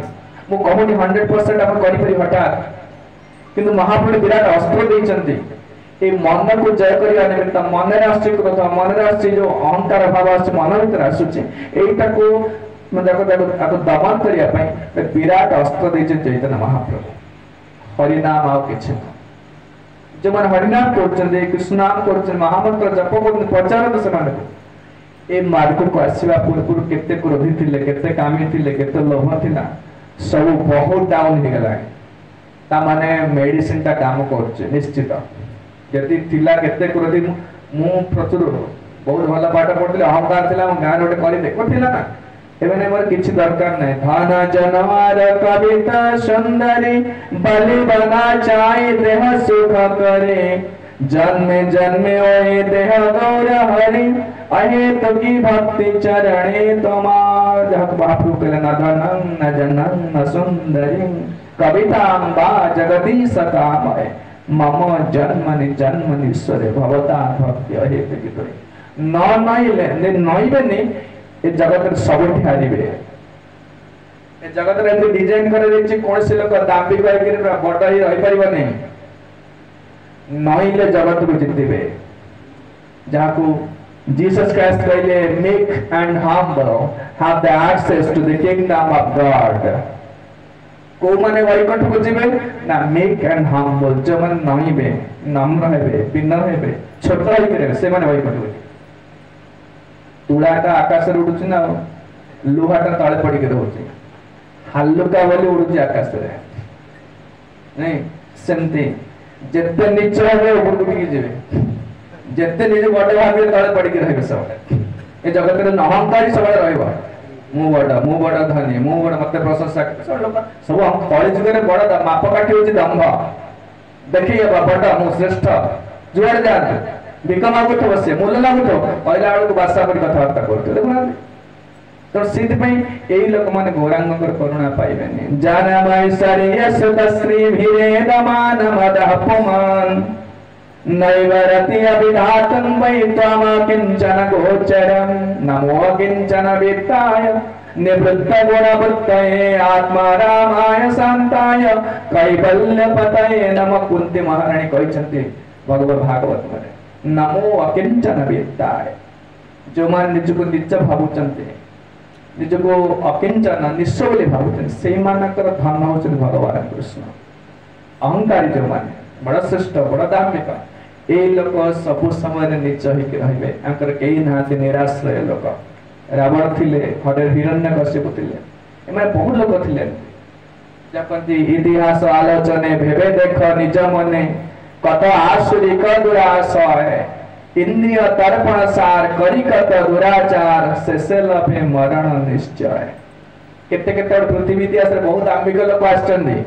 मु कहूनी 100% आपण करि परि हठात किंतु महाप्रभु विराट अस्त्र देइचंती ए मन को जय करिया निमित्त मन रे आसी क्रोध मन रे आसी जो अहंकार भाव आसी मन भीतर आसुची एटा को मन देखो दमन करिया पई विराट अस्त्र देइचे चैतन्य महाप्रभु हरि नाम आ किछ जो मन हरि नाम करछन कृष्ण नाम करछन महामंत्र जप करछन प्रचार तो समान ए मार्ग को आसीबा पूर्व केते क्रोधी थिले केते कामी थिले केते लोभ थिला सब बहुत डाउन हो गला ता माने मेडिसिन ता काम करछे निश्चित जति थिला केते क्रोधी मु प्रचुर बहुत भला पाठ पढले अहंकार थिला हम गान ओटे करि देखो थिला ना एबने मोर किछि दरकार नै धन जनवार कविता सुंदरी बलि बना चाहे देह सुख करे जन्मे जन्मे ओए देह गौर हरि अहे तो की भक्ति चरणे तोमार जहत बापू कले न धनं न जनं न सुंदरी कविता अम्बा जगदीश कामय मम जन्मनि जन्मनि ईश्वरे भवता भक्ति हेतु कितरे न नइले नइबेनी ए जगत सब हारिबे ए जगत रे एमती डिजाइन करे देछि कोन से लोक दाबी कर के बड़ ही रहि परिबो नै नइले जगत को जितिबे जाको जीसस क्राइस्ट कहले meek and humble have the access to the kingdom of God को माने वैकुंठ को जिबे ना मेक एंड हम्बल जो मन नहिबे नम्र हेबे विनम्र हेबे छोट होई करे से माने वैकुंठ को तुलाटा आकाश रे उडुछि ना लोहाटा तळे पड़ी के रहउछि हल्लुका बोली उडुछि आकाश रे नहीं सेमती जेते नीच हेबे ऊपर उठी जिबे जेते निजे बड़ भाबे तळे पड़ी के रहबे सब ए जगत रे अहंकारी सब रहइबो मु बड़ धनी मु बड़ मते प्रशंसा सब लोग सब हम कଳି जुगरे बड़ माप काठी होछि दंभ देखिए बड़ मु श्रेष्ठ जुआड़ जान बिकम आगु तो बसे मूल लागु तो पहिला आलु भाषा पर कथा बार्ता करते देखुना तो सिद्ध पई एई लोक माने गौरांगकर करुणा पाइबेनी जाना माय सरिय सुत श्री भिरे दमान मदहपमान नैवरति अभिधातं वै त्वम किंचन गोचरं नमो किंचन वित्ताय निवृत्त गुणवृत्तये आत्मा रामाय शांताय कैवल्य पतये नम कुंती महारानी कहचंती भगवत भागवत में नमो अकिंचन वित्ताय जो मान निज को निज भाबुचंती निज को अकिंचन निस्स बोली भाबुचंती सेई मानकर धन होचन भगवान कृष्ण अहंकारी जो माने बड़ा श्रेष्ठ बड़ा धार्मिक ए लोक सब समय नीच होके रहिबे अंकर केही नाति निराश्रय लोक रावण थिले हरे हिरण्यकश्यप थिले एमे बहुत लोक थिले जपंती इतिहास आलोचने भेबे देख निज मने कत आसुरी क दुराशय इंद्रिय तर्पण सार करी कत दुराचार शेषे लभे मरण निश्चय केते केते पृथ्वी इतिहास रे बहुत आंबिक लोक आछचंदी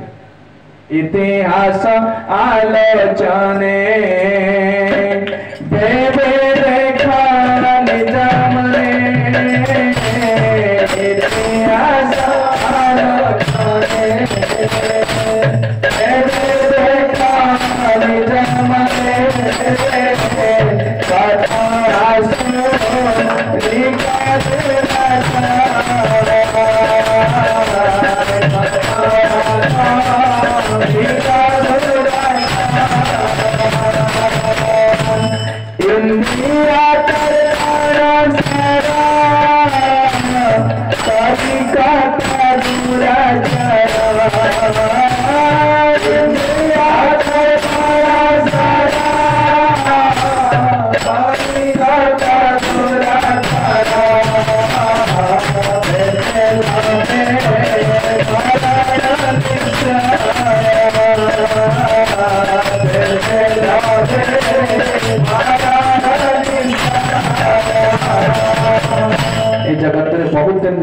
इतिहास आलोचने भेबे देखा निज मने इतिहास आलोचने भेबे देखा निज मने कथा आसु निकास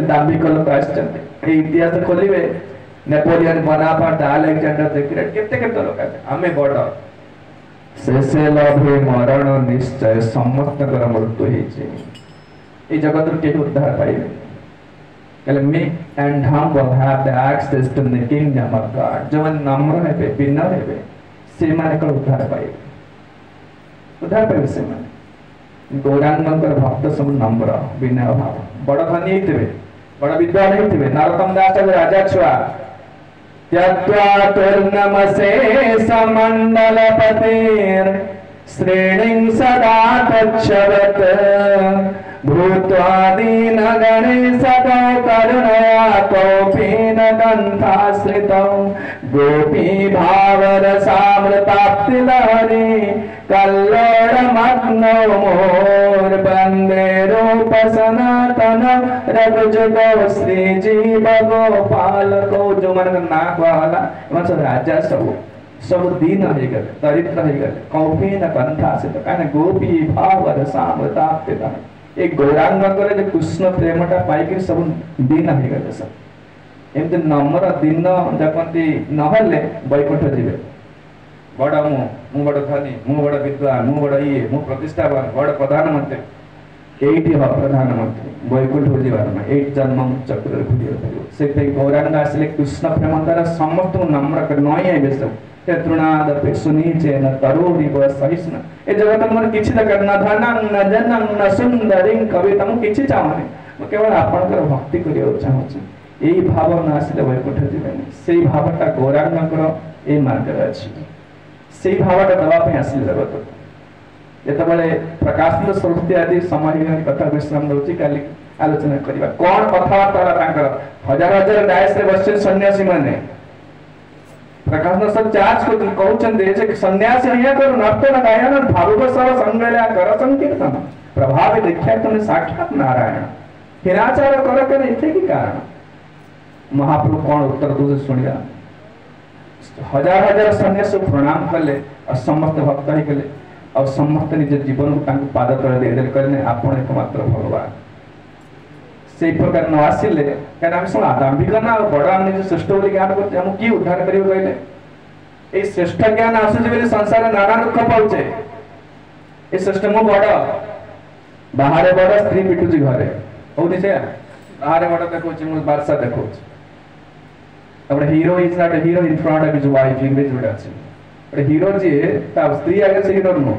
दाबी लोक आछचंती इतिहास खोलिबे Napoleon Bonaparte Alexander the Great केते केते लोक आमे बड़ शेषे लभे मरण निश्चय समस्त कर मृत्यु हेछि ए जगत के उद्धार पाइबे कले meek and humble have the access to the kingdom of God जो नम्र हेबे विनम्र हेबे से माने को उद्धार पाइबे से माने गौरांगकर भक्त सब नम्र विनय भाव बड़ धनी हेतिबे बड़ विद्वान हेतिबे नरोत्तम दास राजा छुआ त्यक्त्वा तुर्नमसे समण्डलपतेर श्रेणिं सदा तच्छवत् भूत्वा दीनगणेशतो करुणया कौपीन गन्धाश्रितौ गोपी भावरसामृताप्तिलहरी कल्लोळमग्नो मोर वन्दे रूप सनातन रघुजुगो श्रीजीव गोपालको जो मन ना कहला मन राजा सब दीन हो गए दरिद्र हो गए कौपीन गन्धाश्रित काने गोपी भावरसामृताप्तिलहरी एक गौरांग करे जे कृष्ण प्रेमटा पाइके सब दीन हो गए सब एमते नम्र दिन जपंती नहले वैकुंठ जीवे बड़ मु बड़ धनी मु बड़ विद्वान मु बड़ ये मु प्रतिष्ठावान बड़ प्रधानमंत्री एठी ह प्रधानमंत्री वैकुंठ जीवार में एट जन्म चक्र घुरियो से गौरांग आसले कृष्ण प्रेम द्वारा समस्त नम्र कर नई आइबे सब तृणादपि सुनीचेन तरोरिव सहिष्णु ए जगत मन किछि दरकार न धनं न जनम न सुंदरिं कवितम किछि चाहनी मैं केवल आपनकर भक्ति करियो चाहूछि एई भाव न आसिले वैकुंठ जीवनी सेई भावटा गौरांगकर ए मार्ग अछि सेई भावटा दवा पे आसिले जगत जेतबेले प्रकाश सरस्वती आदि समय कथा विश्राम दउछि काली आलोचना करिबा कोन कथावार्ता तांकर हजार हजार डायस रे बसिन सन्यासी माने प्रकाश सब चार्ज को कहउछन दे जे सन्यासी हिया कर नर्त न गायन भावुक सब संगल्या कर संकीर्तन प्रभाव देखा तुमने साक्षात नारायण हिराचार कर कर इथे की कारण महाप्रभु कौन उत्तर दूसरे सुनिया हजार हजार सन्यासी प्रणाम कले और समस्त भक्त ही गले और समस्त निज जीवन को तांको पाद तले दे दे करने आपण एकमात्र भगवान से प्रकार न आसिले कारण हम सुना दांभिक ना बड़ा हम निज श्रेष्ठ बोली ज्ञान करते हम की उद्धार करियो कहले ए श्रेष्ठ ज्ञान आसुजे बेले संसार नाना दुख पाउचे ए श्रेष्ठ मो बड़ बाहर बड़ स्त्री पिटुची घरे होनी से बाहर बड़ देखो मो बादशाह देखो अब hero is not a hero in front of his wife English word अछि बट हीरो जी ता स्त्री आगे से हीरो नो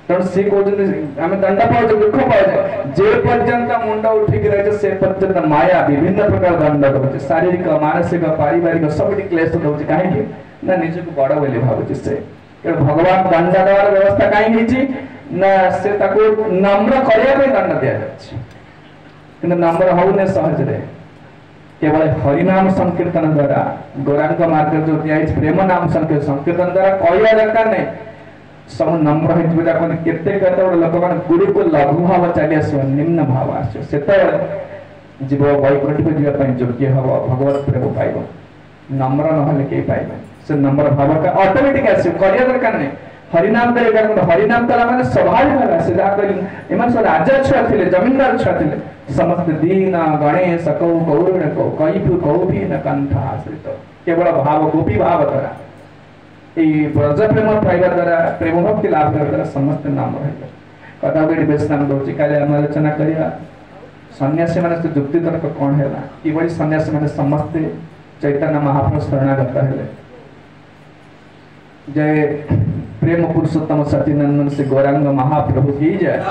तण से को आम दंड पाउ दुख पाउ जे पर्यंत मुंड उठिक रहे से पर्यंत माया विभिन्न प्रकार दंड दउछ शारीरिक मानसिक पारिवारिक सब क्लेश दउछ काहे कि ना निज को बड़ बोली भाबुछ से भगवान दंड देवार व्यवस्था काहे हिची ना से ताको नम्र करिया पे दंड दिया जाछ किंतु नम्र होने सहज रे केवल हरिनाम संकीर्तन द्वारा गौरांग मार्ग जो दिया प्रेम नाम संकीर्तन द्वारा कहया दरकार नहीं सब नम्र हित बुझा कोन केते केते लोक मान गुरु को लघु भाव चली आसो निम्न भाव आसो सेते जीव वैकुंठ को जीवा पई योग्य हबो भगवत प्रेम पाइबो नम्र न हले के पाइबे से नम्र भाव का ऑटोमेटिक आसो कहया दरकार नहीं हरिनाम दे हरिनाम तला माने स्वाभाविक भाव से जा कहि एमन सब राजा छुआ थिले जमींदार छुआ थिले समस्त दीन गणेश कौ गौरण को कैफु कौ भी न कंठ आश्रित केवल भाव गोपी भाव द्वारा ए ब्रज प्रेम पाइबा द्वारा प्रेम भक्ति लाभ करबा द्वारा समस्त नाम रहबे कथा बेडी बेसनाम दोछि काले हम आलोचना करिया सन्यासी माने तो जुक्ति तर्क कोन हैला कि बड़ी सन्यासी माने समस्त चैतन्य महाप्रभु शरणागत हेले जय प्रेम पुरुषोत्तम सतीनंदन से गौरांग महाप्रभु की जय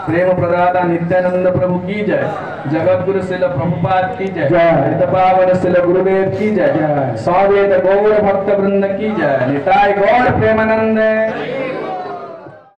प्रेम प्रदाता नित्यानंद प्रभु की जय जगत गुरु शिल प्रभुपाद की जय पावन शिल गुरुदेव की जय सवेद गौर भक्त वृंद की जय निताय गौर प्रेमानंद